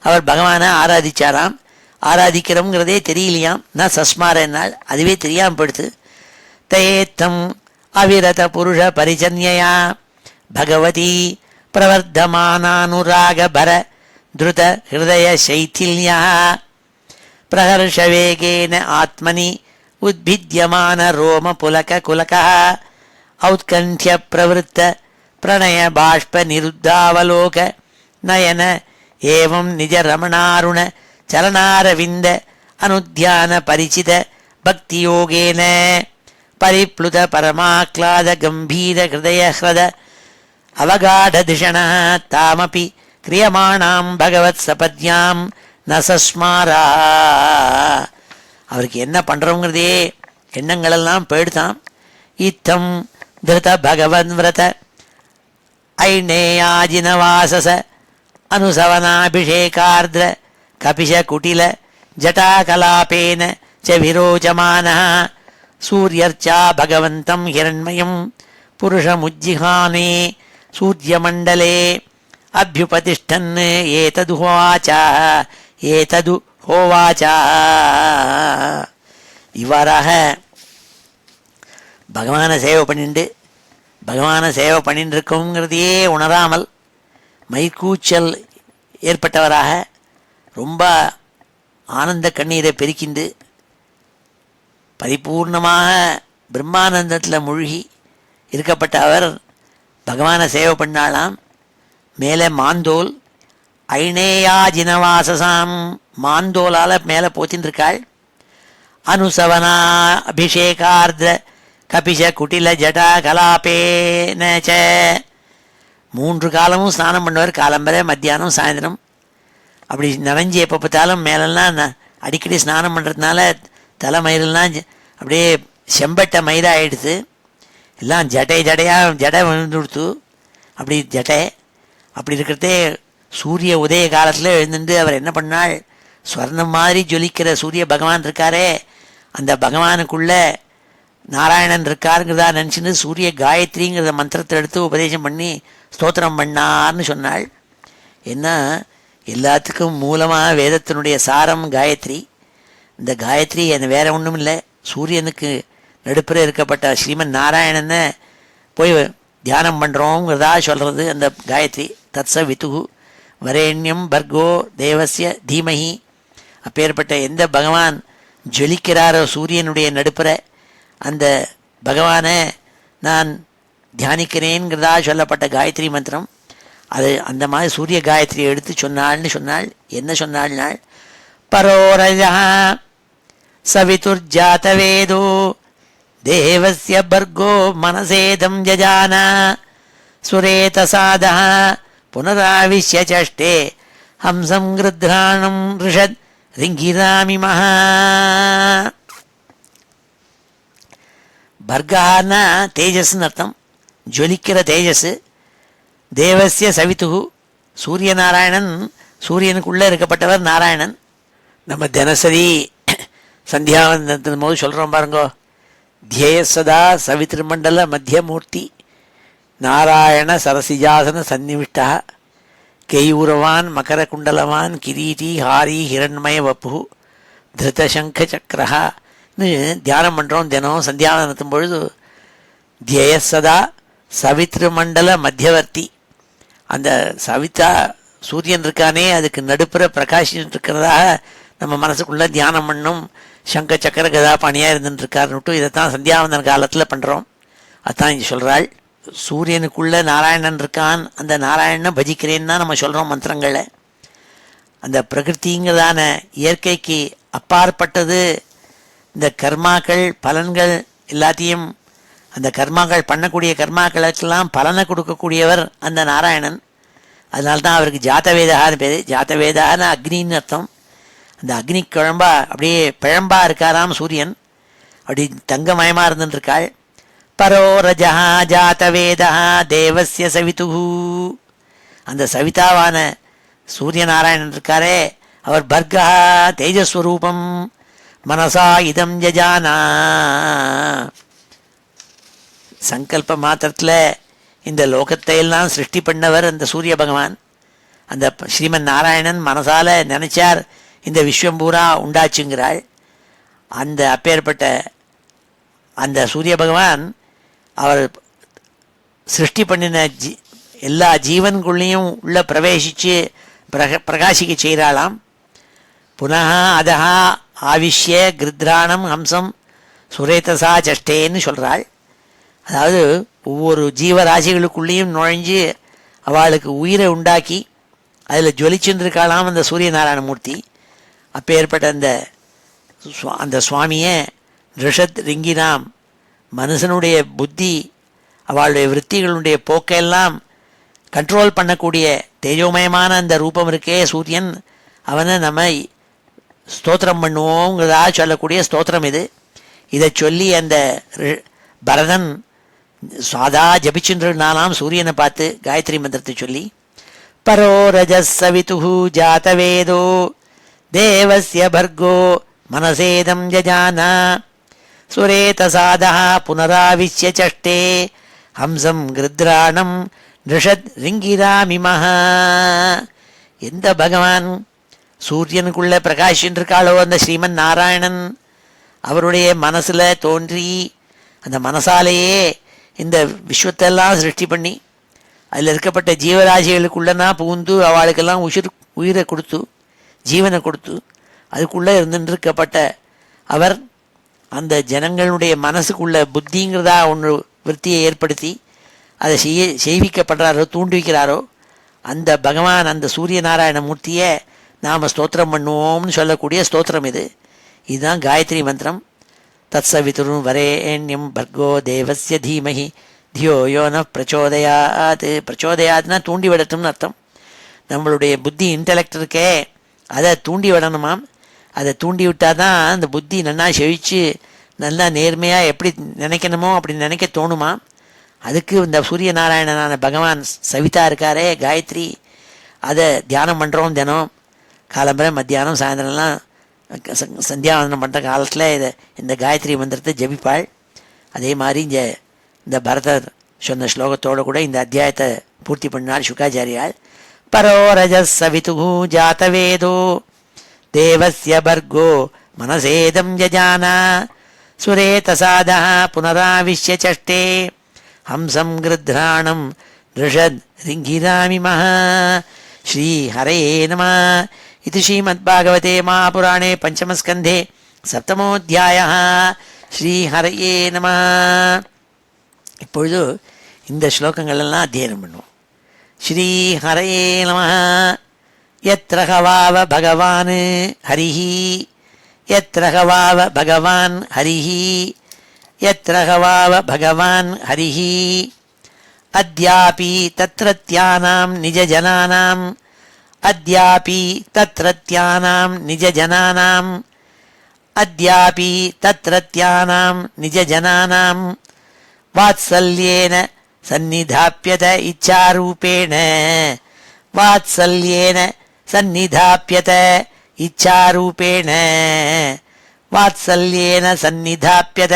அவர் பகவானை ஆராதிச்சாராம். ஆராதிக்கிறோங்கிறதே தெரியலையாம். நான் சஸ்மாரனால் அதுவே தெரியாமல் போயிடுது. தயேத்தம் அவிரத புருஷ பரிச்சன்யா பகவதி பிரவர்த்தமானானுராக பர திருத ஹிருதய சைத்தில்யா பிரஹர்ஷவேகேன ஆத்மனி உத்பித்யமான ரோம புலக குலகா ஔத்கண்ட்ய பிரவருத்த பிரணய பாஷ்ப நிருத்தாவலோக நயன ஏவம் நிஜ ரமணாருண சரணாரவிந்த அனுத்தியான பரிச்சித பக்தி யோகேன பரிப்ளுத பரமாக்லாத கம்பீர ஹிருதய ஹிருத அவகாட திஷணா தாமபி கிரியமானாம் பகவத் சபத்யாம் நசஸ்மாரா. அவருக்கு என்ன பண்ணுறோங்கிறதே எண்ணங்களெல்லாம் போயிடுதான். இத்தம் திருத பகவன் விரத ஐநேயாஜினவாசச அனுசவனாபிஷேகார்திர கபிஷ குட்டில ஜட்டாகலாபேன ச விரோச்சமான சூரியர்ச்சா பகவந்தம் ஹிரண்மயம் புருஷமுஜ்ஜிஹானே சூரியமண்டலே அபியுபதிஷ்டன் ஏதது ஹோவாச்சா. இவ்வாறாக பகவானை சேவை பண்ணிட்டு இருக்கோங்கிறதையே உணராமல் மயிர்கூச்சல் ஏற்பட்டவராக ரொம்ப ஆனந்த கண்ணீரை பெருக்கிண்டு பரிபூர்ணமாக பிரம்மானந்தத்தில் மூழ்கி இருக்கப்பட்ட அவர் பகவானை சேவை பண்ணாலாம். மேலே மாந்தோல் ஐநேயாஜினவாசசாம் மாந்தோலால் மேலே போத்தின்னு இருக்காள். அனுசவனா அபிஷேகார்த கபிஷ குட்டில ஜடா கலாபேனச்ச 3 காலமும் ஸ்நானம் பண்ணுவார். காலம்பரை மத்தியானம் சாயந்தரம் அப்படி நனைஞ்சி எப்போ பார்த்தாலும் மேலெல்லாம் அடிக்கடி ஸ்நானம் பண்ணுறதுனால தலைமயிரெல்லாம் அப்படியே செம்பட்ட மயிராகிடுது. எல்லாம் ஜடை விழுந்து கொடுத்து அப்படி அப்படி இருக்கிறதே சூரிய உதய காலத்தில் எழுந்துட்டு அவர் என்ன பண்ணாள், ஸ்வர்ணம் மாதிரி ஜொலிக்கிற சூரிய பகவான் இருக்காரே, அந்த பகவானுக்குள்ள நாராயணன் இருக்காருங்கிறதா நினச்சின்னு சூரிய காயத்ரிங்கிறத மந்திரத்தை எடுத்து உபதேசம் பண்ணி ஸ்தோத்திரம் பண்ணார்னு சொன்னாள். ஏன்னா எல்லாத்துக்கும் மூலமாக வேதத்தினுடைய சாரம் காயத்ரி. இந்த காயத்ரி அது வேற ஒன்றும் இல்லை, சூரியனுக்கு நடுப்புற இருக்கப்பட்ட ஸ்ரீமன் நாராயணனை போய் தியானம் பண்ணுறோங்கிறதா சொல்கிறது அந்த காயத்ரி. தத்ச விதுகு வரேண்யம் பர்கோ தேவஸ்ய தீமஹி. அப்பேற்பட்ட எந்த பகவான் ஜொலிக்கிறாரோ சூரியனுடைய நடுப்புற அந்த பகவானை நான் தியானிக்கிறேங்கிறதா சொல்லப்பட்ட காயத்ரி மந்திரம். அது அந்த மாதிரி சூரிய காயத்ரியை எடுத்து சொன்னாள்னு சொன்னாள். என்ன சொன்னாள்னாள், பரோரஜா சவிதுர்ஜாதவேதோ தேவஸ்ய பர்கோ மனசேதம் ஜஜானா சுரேதசாதா புனராவிஷ்ய சஷ்டே ஹம்சம் கிருத்ராணம் ரிஷத் ரிங்கிராமி மகா. பர்கான்னா தேஜஸ்ன்னு அர்த்தம், ஜொலிக்கிற தேஜஸ். தேவசிய சவித்துகு, சூரிய நாராயணன், சூரியனுக்குள்ளே இருக்கப்பட்டவர் நாராயணன். நம்ம தினசரி சந்தியாவந்தத்தின் போது சொல்கிறோம் பாருங்கோ, தியேய சதா சவித்ருமண்டல மத்தியமூர்த்தி நாராயண சரசிஜாசன சந்நிவிஷ்டா கெயூரவான் மகர குண்டலவான் கிரீட்டி ஹாரி ஹிரண்மய வப்பு திருதசங்க சக்கரஹான்னு தியானம் பண்ணுறோம் தினம் சந்தியாவந்தத்தும் பொழுது. தியேய சதா சவித்ருமண்டல மத்தியவர்த்தி, அந்த சவிதா சூரியன் இருக்கானே அதுக்கு நடுப்புற பிரகாஷின்னு இருக்கிறதாக நம்ம மனசுக்குள்ளே தியானம் பண்ணும். சங்க சக்கர கதா பணியாக இருந்துட்டுருக்காருன்னுட்டு இதைத்தான் சந்தியாவந்தன காலத்தில் பண்ணுறோம். அதுதான் இங்கே சொல்கிறாள், சூரியனுக்குள்ளே நாராயணன் இருக்கான், அந்த நாராயணனை பஜிக்கிறேன்னு தான் நம்ம சொல்கிறோம் மந்திரங்களை. அந்த பிரகிருதிங்கிறதான இயற்கைக்கு அப்பாற்பட்டது இந்த கர்மாக்கள் பலன்கள் எல்லாத்தையும், அந்த கர்மாக்கள் பண்ணக்கூடிய கர்மாக்களுக்கெல்லாம் பலனை கொடுக்கக்கூடியவர் அந்த நாராயணன். அதனால்தான் அவருக்கு ஜாத்தவேதான்னு பேர். ஜாத்தவேதான்னு அக்னின்னு அர்த்தம். அந்த அக்னி குழம்பா அப்படியே பிழம்பா இருக்காராம் சூரியன், அப்படி தங்கமயமாக இருந்துருக்காள். பரோ ரஜா ஜாத்தவேதா தேவஸ்ய சவிதுஹு, அந்த சவிதாவான சூரிய நாராயணன் இருக்காரே அவர் பர்கா தேஜஸ்வரூபம் மனசா இதம் ஜஜானா. சங்கல்ப மாத்திரத்தில் இந்த லோகத்தை எல்லாம் சிருஷ்டி பண்ணவர் அந்த சூரிய பகவான். அந்த ஸ்ரீமன் நாராயணன் மனசால நினைச்சார் இந்த விஸ்வம் பூரா உண்டாச்சுங்கிறாள். அந்த அப்பேற்பட்ட அந்த சூரிய பகவான் அவர் சிருஷ்டி பண்ணின எல்லா ஜீவன்குள்ளேயும் உள்ள பிரவேசித்து பிரகாசிக்க செய்கிறாளாம். புனः அதஹா ஆவிஷ்ய கிருத்ராணம் ஹம்சம் சுரேதசா சஷ்டேன்னு சொல்கிறாள். அதாவது ஒவ்வொரு ஜீவராசிகளுக்குள்ளேயும் நுழைஞ்சு அவளுக்கு உயிரை உண்டாக்கி அதில் ஜொலிச்சுருக்காளாம் அந்த சூரிய நாராயண மூர்த்தி. அப்போ ஏற்பட்ட அந்த சுவாமியை ரிஷத் ரிங்கினாம், மனுஷனுடைய புத்தி அவளுடைய விற்த்திகளுடைய போக்கையெல்லாம் கண்ட்ரோல் பண்ணக்கூடிய தேஜோமயமான அந்த ரூபம் இருக்கே சூரியன், அவனை நம்ம ஸ்தோத்திரம் பண்ணுவோங்கிறதா சொல்லக்கூடிய ஸ்தோத்திரம் இது. இதை சொல்லி அந்த பரதன் சாதா ஜபிச்சுன்றாலாம் சூரியனை பார்த்து காயத்ரி மந்திரத்தை சொல்லி. பரோ ரஜஸ் சவிதுஹு ஜாதவேதோ தேவஸ்ய பர்கோ மனசேதம் ஜஜானா சுரேதசாதா புனராவிஷ்ய சஷ்டே ஹம்சம் கிருத்ராணம் ரிஷத் ரிங்கிராமி மகா. எந்த பகவான் சூரியனுக்குள்ள பிரகாஷின்னு இருக்காளோ அந்த ஸ்ரீமன் நாராயணன் அவருடைய மனசில் தோன்றி அந்த மனசாலேயே இந்த விஸ்வத்தெல்லாம் சிருஷ்டி பண்ணி அதில் இருக்கப்பட்ட ஜீவராசிகளுக்குள்ளனா புகுந்து அவளுக்கெல்லாம் உயிரை கொடுத்து ஜீவனை கொடுத்து அதுக்குள்ளே இருந்துருக்கப்பட்ட அவர் அந்த ஜனங்களுடைய மனசுக்குள்ள புத்திங்கிறதா ஒன்று விற்த்தியை ஏற்படுத்தி அதை செய்விக்கப்படுறாரோ தூண்டுவிக்கிறாரோ அந்த பகவான் அந்த சூரிய நாராயண மூர்த்தியை நாம் ஸ்தோத்திரம் பண்ணுவோம்னு சொல்லக்கூடிய ஸ்தோத்திரம் இது. இதுதான் காயத்ரி மந்திரம். தத் சவிதுரும் வரேண்யம் பர்கோ தேவஸ்ய தீமஹி தியோ யோ ந பிரச்சோதயாத். பிரச்சோதயாத்னா தூண்டி விடட்டும்னு அர்த்தம். நம்மளுடைய புத்தி இன்டலெக்ட் இருக்கே அதை தூண்டி விடணுமாம். அதை தூண்டி விட்டால் தான் அந்த புத்தி நல்லா செழித்து நல்லா நேர்மையாக எப்படி நினைக்கணுமோ அப்படி நினைக்க தோணுமா. அதுக்கு இந்த சூரிய நாராயணனான பகவான் சவிதா இருக்காரே காயத்ரி, அதை தியானம் பண்ணுறோம் தினம் காலம்பரை மத்தியானம் சாயந்தரம்லாம் சந்தியாவந்தனம் பண்ணுற காலத்தில் இந்த காயத்ரி மந்திரத்தை ஜபிப்பாள். அதே மாதிரி இந்த பரதர் சொன்ன ஸ்லோகத்தோடு கூட இந்த அத்தியாயத்தை பூர்த்தி பண்ணாள் சுகாச்சாரியாள். பரோ ரஜஸ் சவிதுஹு ஜாதவேதோ தேவஸ்ய பர்கோ மனசேதம் ஜஜானா சுரேதசாதா புனராவிஷ்ய சஷ்டே ஹம்சம் கிருத்ராணம் ரிஷத் ரிங்கிராமிமஹ. ஸ்ரீ ஹரயே நமः. இது ஸ்ரீமத்பாகவதே மகாபுராணே பஞ்சமஸ்கந்தே சப்தமோத்தியாயः. ஸ்ரீ ஹரயே நமः. இப்பொழுது இந்த ஸ்லோகங்கள் எல்லாம் அத்தியனம் பண்ணுவோம். ஸ்ரீ ஹரயே நமः. யத்ர ஹவாவ பகவான் ஹரிஹி, யத்ர ஹவாவ பகவான் ஹரிஹி, யத்ர ஹவாவ பகவான் ஹரிஹி. அத்யாபி தத்ரத்யானாம் நிஜஜனானாம், அத்யாபி தத்ரத்யானாம் நிஜஜனானாம், அத்யாபி தத்ரத்யானாம் நிஜஜனானாம் வாத்சல்யேன சந்நிதாப்யத இச்சாரூபேண, வாத்சல்யேன சந்நிதாப்யத இச்சாரூபேண, வாத்சல்யேன சந்நிதாப்யத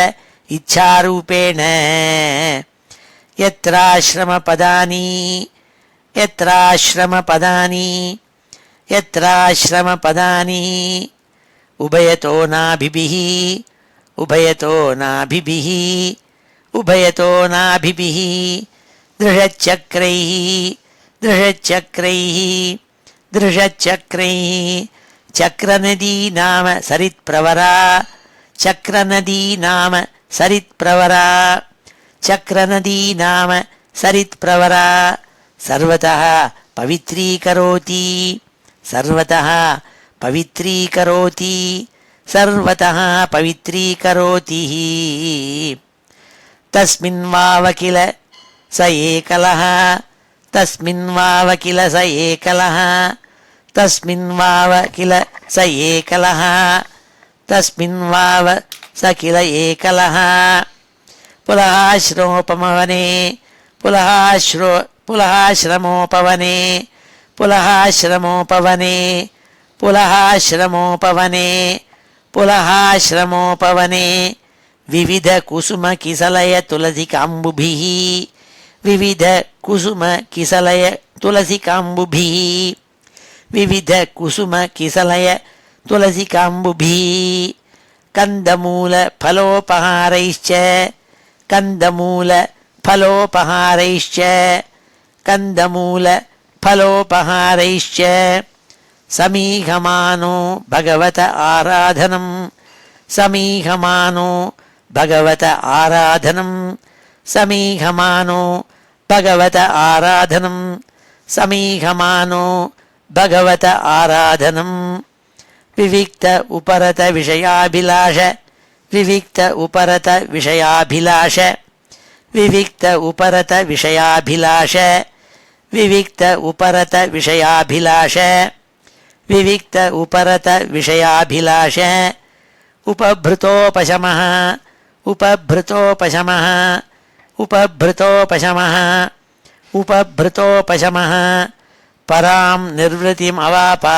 இச்சாரூபேண. யத்ராஶ்ரமபதானி, யத்ராஶ்ரமபதானி, யத்ராஶ்ரமபதானி உபயதோ நாபிபிஹி, உபயதோ நாபிபிஹி, உபயதோ நாபிபிஹி திருஷச்சக்ரைஹி, திருஷச்சக்ரைஹி, திருஷச்சக்ரைஹி. சக்ரநதி நாம சரித்பிரவரா, சக்ரநதி நாம சரித்பிரவரா, சக்ரநதி நாம சரித்பிரவரா. சர்வதः பவித்ரீகரோதி, சர்வதः பவித்ரீகரோதி, சர்வதः பவித்ரீகரோதி. தஸ்மின் வாவ கில ச ஏகலः, தஸ்மின் வாவ கில ச ஏகலः, தஸ்மின் வாவ கில ச ஏகலः, தஸ்மின் வாவ ச கில ஏகலः. புலஹாஶ்ரோபமவனே, புலஹாஶ்ரமோபவனே, புலஹாஶ்ரமோபவனே, புலஹாஶ்ரமோபவனே, புலஹாஶ்ரமோபவனே. விவித குசும கிசலய துளசி காம்புபிஹி, விவித குசும கிசலய துளசி காம்புபிஹி, விவித குசும கிசலய துளசி காம்புபிஹி. கந்தமூல பலோபஹாரைச்ச, கந்தமூல பலோபஹாரைச்ச, கந்தமூல பலோபஹாரைச்ச. சமீஹமானோ பகவத ஆராதனம், சமீஹமானோ பகவத ஆராதனம், சமீஹமானோ பகவத ஆராதனம், சமீஹமானோ பகவத ஆராதனம். விவிக்த உபரத விஷயாபிலாஷ, விவிக்த உபரத விஷயாபிலாஷ, விவிக்த உபரத விஷயாபிலாஷ, விவிக்த உபரத விஷயாபிலாஷ, விவிக்த உபரத விஷயாபிலாஷ. உபப்ருதோபசமः, உபப்ருதோபசமः, உபப்ருதோபசமः, உபப்ருதோபசமः. பராம் நிர்வృతిம் அவாபா,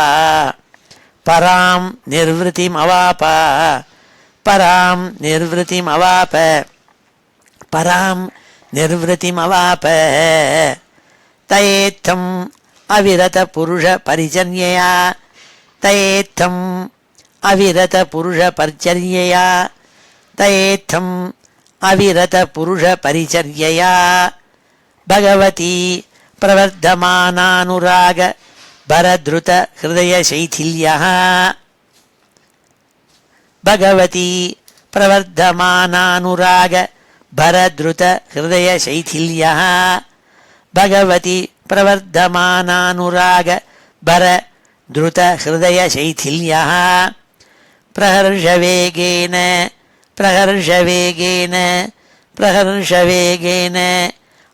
பராம் நிர்வృతిம் அவாபா, பராம் நிர்வృతిம் அவாப, பராம் நிர்வృతిம் அவாப. தயேத்தம் அவிரத புருஷ பரிஜன்யயா, தயேத்தம் அவிரத புருஷ பரிச்சர்யயா, தயேத்தம் அவிரத புருஷ பரிச்சர்யயா. பகவதி பிரவர்தமானானுராக பரத்ருத ஹிருதய சைதில்யः, பகவதி பிரவர்தமானானுராக பரத்ருத ஹிருதய சைதில்யः, பகவதி பிரவர்தமானானுராக பரத்ருத ஹிருதய சைதில்யः. பிரஹர்ஷவேகேன, பிரஹர்ஷவேகேன, பிரஹர்ஷவேகேன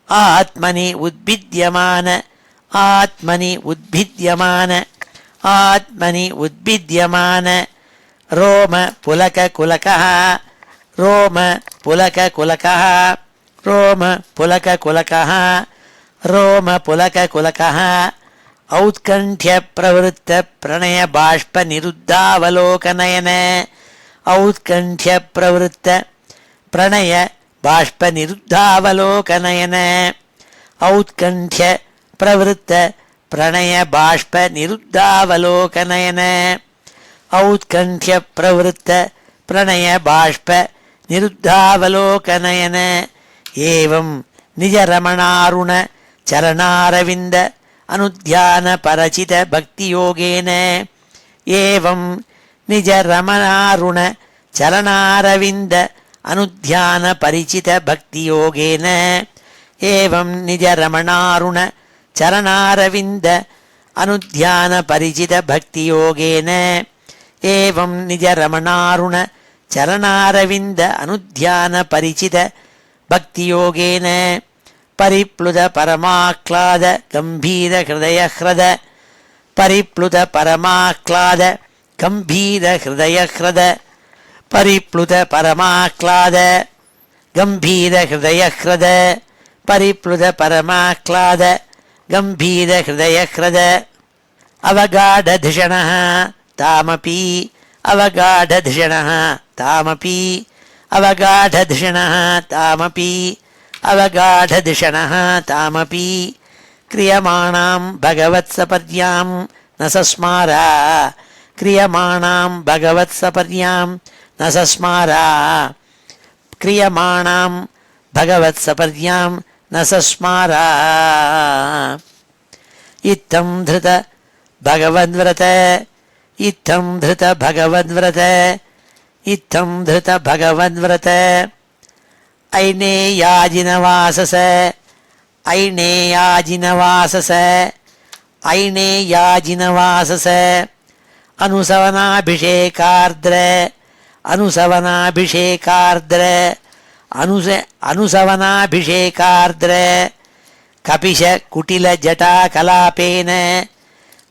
ஆத்மனி உத்பித்யமான, ஆத்மனி உத்பித்யமான, ஆத்மனி உத்பித்யமான. ரோம புலக குலகः, ரோம புலக குலகः, ரோம புலக குலகः, ரோம புலக குலகः. ஔத்கண்ட்ய பிரவருத்த பிரணய பாஷ்ப நிருத்தாவலோகநயன, ஔத்கண்ட்ய பிரவருத்த பிரணய பாஷ்ப நிருத்தாவலோகநயன, ஔத்கண்ட்ய பிரவருத்த பிரணய பாஷ்ப நிருத்தாவலோகநயன, ஔத்கண்ட்ய பிரவருத்த பிரணய பாஷ்ப நிருத்தாவலோகநயன. ஏவம் நிஜ ரமணாருண சரணாரவிந்த அனுத்தியான பரசித பக்தி யோகேன ஏவம் நிஜ ரமணாருண சரணாரவிந்த அனுத்தியான பரிசித பக்தி யோகேன ஏவம் நிஜ ரமணாருண சரணாரவிந்த அனுத்தியான பரிசித பக்தி யோகேன ஏவம் நிஜ ரமணாருண சரணாரவிந்த அனுத்தியான பரிசித பக்தி யோகேன பரிப்ளுத பரமாக்லாத கம்பீர ஹிருதய ஹ்ரத பரிப்ளுத பரமாக்லாத கம்பீர ஹிருதய ஹ்ரத பரிப்ளுத பரமாக்லாத கம்பீர ஹிருதய ஹ்ரத பரிப்ளுத பரமாக்லாத கம்பீர ஹிருதய ஹ்ரத அவகாடதிஷணः தாமபி அவகாடதிஷணः தாமபி அவகாடதிஷணः தாமபி அவகாடதிஷணः தாமபி கிரியமாணாம் பகவத்சபர்யாம் ந சஸ்மாரா கிரியமாணாம் பகவத்சபர்யாம் ந சஸ்மாரா கிரியமாணாம் பகவத்சபர்யாம் ந சஸ்மாரா இத்தம் திருத பகவத்விரத இத்தம் திருத பகவத்விரத இத்தம் திருத பகவத்விரத ஐநேயாஜினவாசச ஐநேயாஜினவாசச ஐநேயாஜினவாசச அனுசவனாபிஷேகார்த்ர அனுசவனாபிஷேகார்த்ர அனுசவனாபிஷேகார்த்ர கபிஷ குட்டில ஜட்டா கலாபேன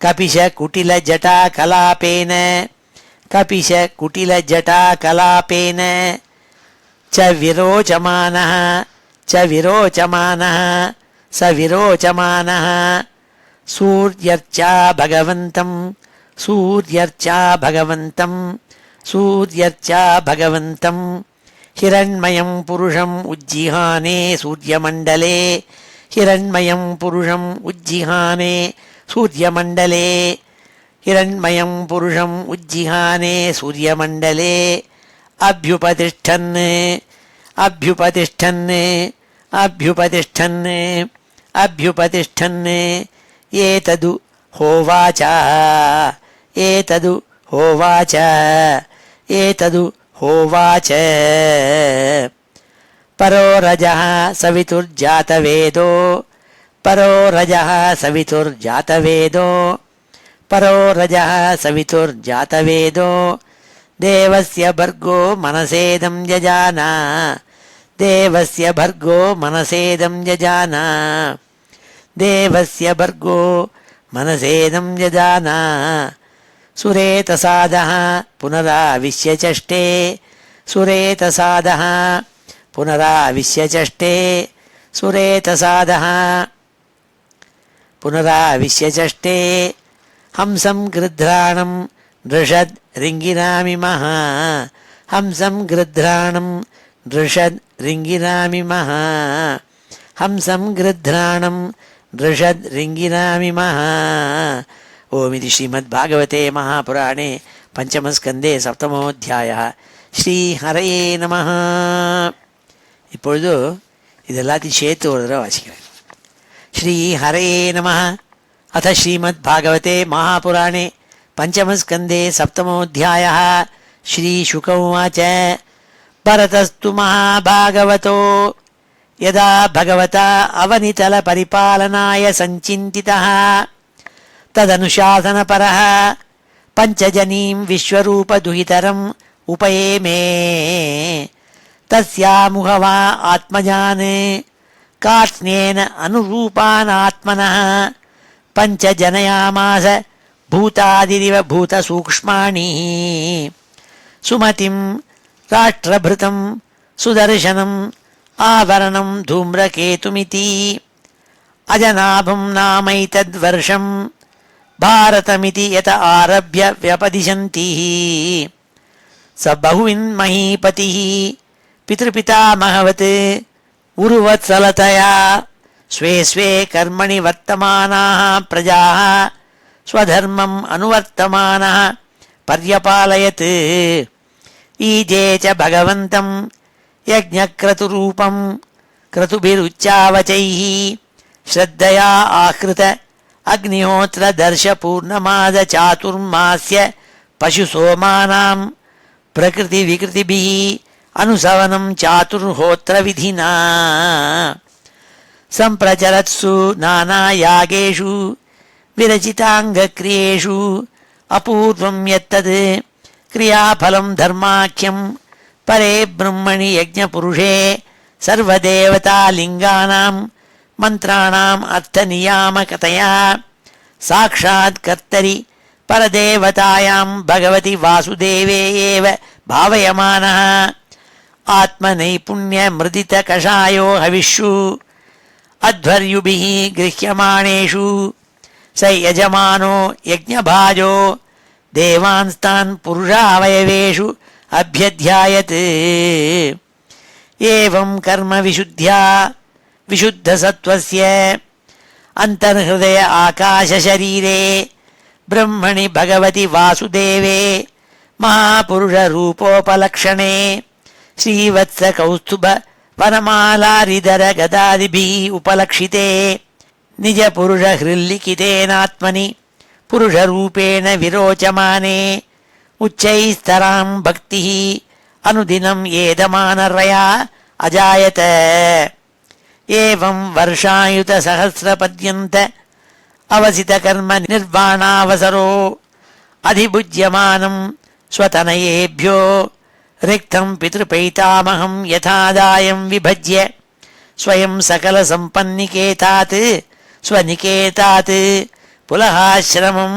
கபிஷ குட்டில ஜட்டா கலாபேன கபிஷ குட்டில ஜட்டா கலாபேன ச விரோச்சமானः ச விரோச்சமானः ச விரோச்சமானः சூர்யர்ச்சா பகவந்தம் சூர்யர்ச்சா பகவந்தம் சூர்யர்ச்சா பகவந்தம் ஹிரண்மயம் புருஷம் உஜ்ஜிஹானே சூர்யமண்டலே ஹிரண்மயம் புருஷம் உஜ்ஜிஹானே சூர்யமண்டலே ஹிரண்மயம் புருஷம் உஜ்ஜிஹானே சூர்யமண்டலே அப்யுபதிஷ்டன் அப்யுபதிஷ்டன் அப்யுபதிஷ்டன் அப்யுபதிஷ்டன் ஏதது ஹோவாச்ச ஏதது ஹோவாச்ச ஏதது ஹோவாச்ச பரோ ரஜः சவிதுர்ஜாதவேதோ பரோ ரஜः சவிதுர்ஜாதவேதோ பரோ ரஜः சவிதுர்ஜாதவேதோ தேவஸ்ய பர்கோ மனசேதம் யஜான தேவஸ்ய பர்கோ மனசேதம் யஜான தேவஸ்ய பர்கோ மனசேதம் யஜான சுரேதசாதः புனராவிஷ்ய சஷ்டே சுரேதசாதः புனராவிஷ்ய சஷ்டே சுரேதசாதः புனராவிஷ்ய சஷ்டே ஹம்சம் கிருத்ராணம் ரிஷத் ரிங்கிராமிமஹ ஹம்சம் கிருத்ராணம் ரிஷத் ரிங்கிராமிமஹ ஹம்சம் கிருத்ராணம் ரிஷத் ரிங்கிராமிமஹ ஓமிதி ஸ்ரீமத்பாகவதே மகாபுராணே பஞ்சமஸ்கந்தே சப்தமோத்தியாயः ஸ்ரீ ஹரயே நமः. இப்பொழுது இது எல்லாத்தையும் சேர்த்து ஒரு தடவை வாசிக்கிறேன். ஸ்ரீ ஹரயே நமः. அத ஸ்ரீமத்பாகவதே மகாபுராணே பஞ்சமஸ்கந்தே சப்தமோத்தியாயः ஸ்ரீசுக உவாச்ச பரதஸ்து மகாபாகவதோ யதா பகவதா அவனிதல பரிபாலனாய சஞ்சிந்திதः ததனுசாசனபரः பஞ்சஜனீம் விஸ்வரூபதுஹிதரம் உபயேமே தஸ்யாமுகவா ஆத்மஜான் கார்ஷ்ணேன அனுரூபான் ஆத்மனः பஞ்சஜனயாமாச பூதாதிரிவ பூதசூக்ஷ்மாணி சுமதிம் ராஷ்டிரபிருதம் சுதர்சனம் ஆவரணம் தூம்ரகேதுமிதி அஜநாபம் நாமைதத்வர்ஷம் பாரதமிதி யத ஆரப்ய வ்யபதிஷந்தி ச பஹுவின் மஹீபதிः பித்ருபிதாமகவத் உருவத்சலதயா ஸ்வே ஸ்வே கர்மணி வர்த்தமானாः பிரஜாः ஸ்வதர்மம் அனுவர்த்தமானः பர்யபாலயத் ஈஜே ச பகவந்தம் யஜ்ஞக்ரதுரூபம் क्रतुभिरुच्चावचैः श्रद्धया आहृत अग्निहोत्र दर्श पूर्णमाद चातुर्मास्य पशुसोमानां प्रकृति विकृतिभिः अनुसवनं चातुर्होत्र विधिना सम्प्रचरत्सु नानायागेषु विरचिताङ्गक्रियेषु अपूर्वं यत्तद् क्रियाफलं धर्माख्यं परे ब्रह्मणि यज्ञपुरुषे सर्वदेवतालिङ्गानां मन्त्राणाम् अर्थनियामकतया साक्षात् कर्तरि परदेवतायां भगवति वासुदेवे एव भावयमानः आत्मनैपुण्यमृदितकषायो हविषु अध्वर्युभिः गृह्यमाणेषु स यजमानो यज्ञभाजो देवांस्तान् पुरुषावयवेषु अभ्यध्यायत् एवं कर्म विशुद्ध्या विशुद्धसत्त्वस्य अन्तर्हृदय आकाशशरीरे ब्रह्मणि भगवति वासुदेवे महापुरुषरूपोपलक्षणे श्रीवत्सकौस्तुभ वनमालारिधर गदादिभिः उपलक्षिते निजपुरुषहृल्लिखितेनात्मनि पुरुषरूपेण विरोचमाने उच्चैस्तरां भक्तिः अनुदिनं येदमानरया अजायत एवं वर्षायुतसहस्रपर्यन्त अवसितकर्म निर्वाणावसरो अधिभुज्यमानं स्वतनयेभ्यो रिक्तं पितृपैतामहं यथादायं विभज्य स्वयं सकलसम्पन्निकेतात् स्वनिकेतात् पुलहाश्रमं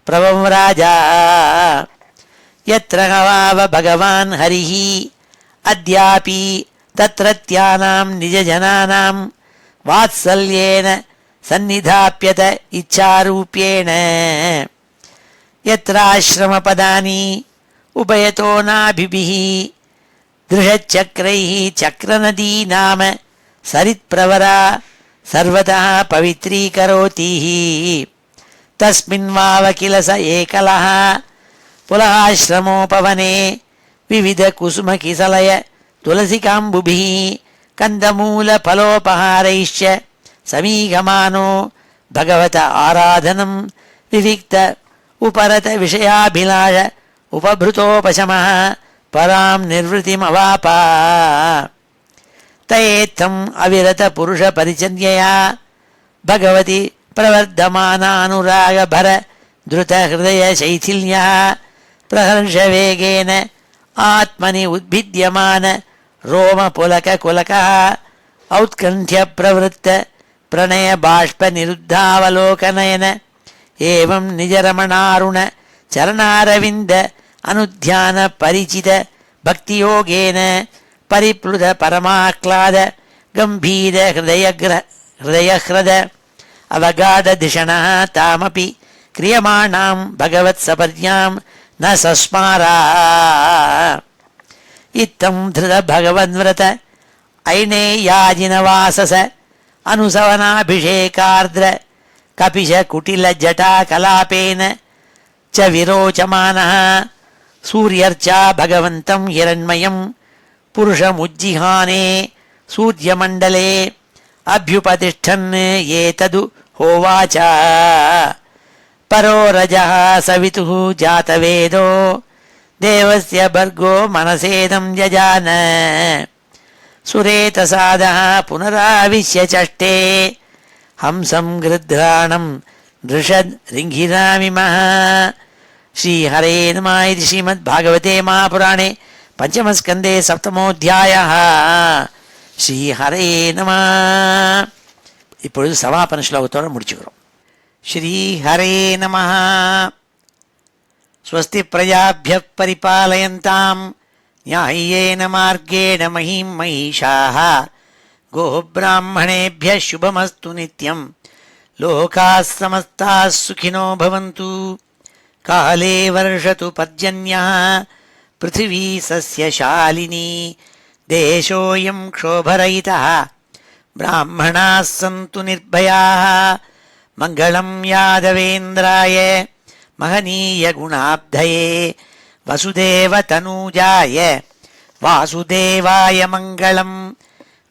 प्रवराजा यत्र हवाव भगवान् हरिः अद्यापि तत्रत्यानां निजजनानां वात्सल्येन सन्निधाप्यत इच्छारूप्येण यत्राश्रमपदानि उभयतो नाभिभिः दृढचक्रैः चक्रनदी नाम सरित्प्रवरा सर्वतः पवित्रीकरोतिः तस्मिन्वाव किल स एकलः पुलहाश्रमोपवने विविधकुसुमकिसलय तुलसिकाम्बुभिः कन्दमूलफलोपहारैश्च समीगमानो भगवत आराधनं विविक्त उपरत विषयाभिलाष उपभृतोपशमः परां निर्वृतिमवापा तयेत्थम् अविरत पुरुषपरिचर्यया भगवति प्रवर्धमानानुरागभर धृतहृदयशैथिल्यः प्रहर्षवेगेन आत्मनि उद्भिद्यमान रोमपुलककुलकः औत्कण्ठ्यप्रवृत्त प्रणयबाष्पनिरुद्धावलोकनयन एवं निजरमणारुण चरणारविन्द अनुध्यान परिचित भक्तियोगेन परिप्लुत परमाह्लाद गम्भीर हृदयह्रद अवगाढधिषणः तामपि क्रियमाणां भगवत्सपर्यां न सस्मारा इत्थं धृत भगवन्व्रत ऐनेयाजिनवासस अनुसवनाभिषेकार्द्र कपिश कुटिल जटाकलापेन च विरोचमानः सूर्यर्चा भगवन्तं हिरण्मयं पुरुषमुज्जिहाने सूर्यमण्डले अभ्युपतिष्ठन् एतदु होवाच परो रजः सवितुः जातवेदो देवस्य भर्गो मनसेदं जजान सुरेतसादः पुनराविश्य चष्टे हंसं गृध्राणं दृशद् रिङ्गिरामिमः श्रीहरे नमः इति श्रीमद्भागवते महापुराणे पंचमस्कन्धे सप्तमोऽध्यायः श्रीहरे नमः. இப்பொழுது சமாபன ஸ்லோகத்தோடு முடிச்சுக்கிறோம். श्रीहरे नमः. स्वस्ति प्रजाभ्यः परिपालयन्तां न्याय्येन मार्गेण महीं महिषाः गोब्राह्मणेभ्यः शुभमस्तु नित्यं लोकाः समस्ताः सुखिनो भवन्तु. काले वर्षतु पर्जन्यः पृथिवी सस्यशालिनी देशोऽयं क्षोभरहितः ब्राह्मणाः सन्तु निर्भयाः. मङ्गलं यादवेन्द्राय महनीय गुणाब्धये वसुदेव तनूजाय वासुदेवाय मङ्गलं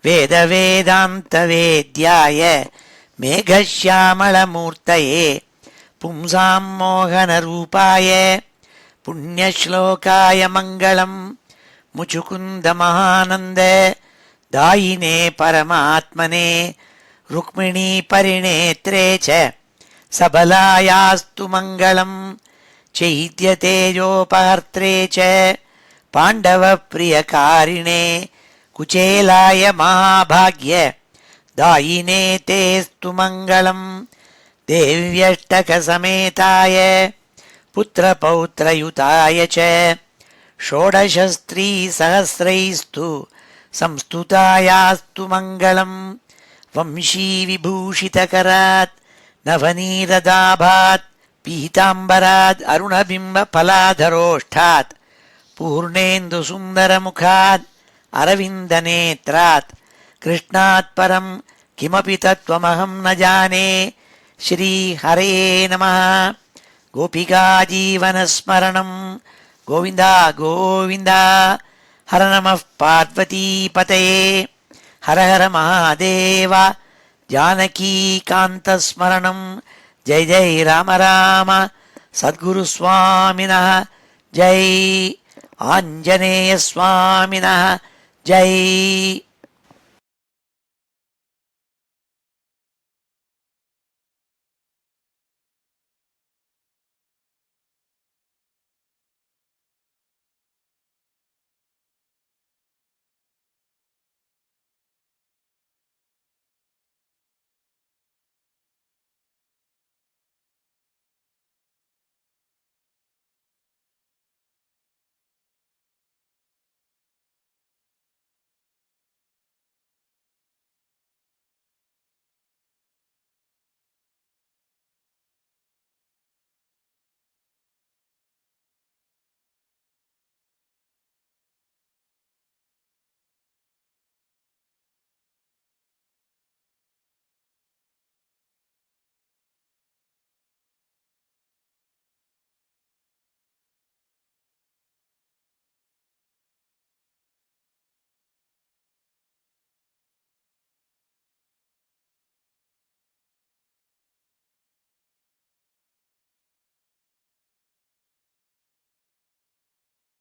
वेदवेदान्तवेद्याय मेघश्यामलमूर्तये पुंसां मोहनरूपाय पुण्यश्लोकाय मङ्गलम् मुचुकुन्दमहानन्द दायिने परमात्मने रुक्मिणी परिणेत्रे च सबलायास्तु मङ्गलम् चैत्यतेजोपहर्त्रे च पाण्डवप्रियकारिणे कुचेलाय महाभाग्य दायिने तेस्तु मङ्गलम् देव्यष्टकसमेताय पुत्रपौत्रयुताय च षोडशस्त्रीसहस्रैस्तु संस्तुतायास्तु मङ्गलम् वंशीविभूषितकरात् नवनीरदाभात् पीताम्बरात् अरुणबिम्बफलाधरोष्ठात् पूर्णेन्दुसुन्दरमुखात् अरविन्दनेत्रात् कृष्णात् परं किमपि तत्त्वमहं न जाने। श्रीहरे नमः। गोपिकाजीवनस्मरणं गोविन्द गोविन्द। हर नमः पार्वतीपतये। हर हर महादेव। जानकीकान्तस्मरणं जय जय राम राम। सद्गुरुस्वामिनः जय। आञ्जनेयस्वामिनः जय।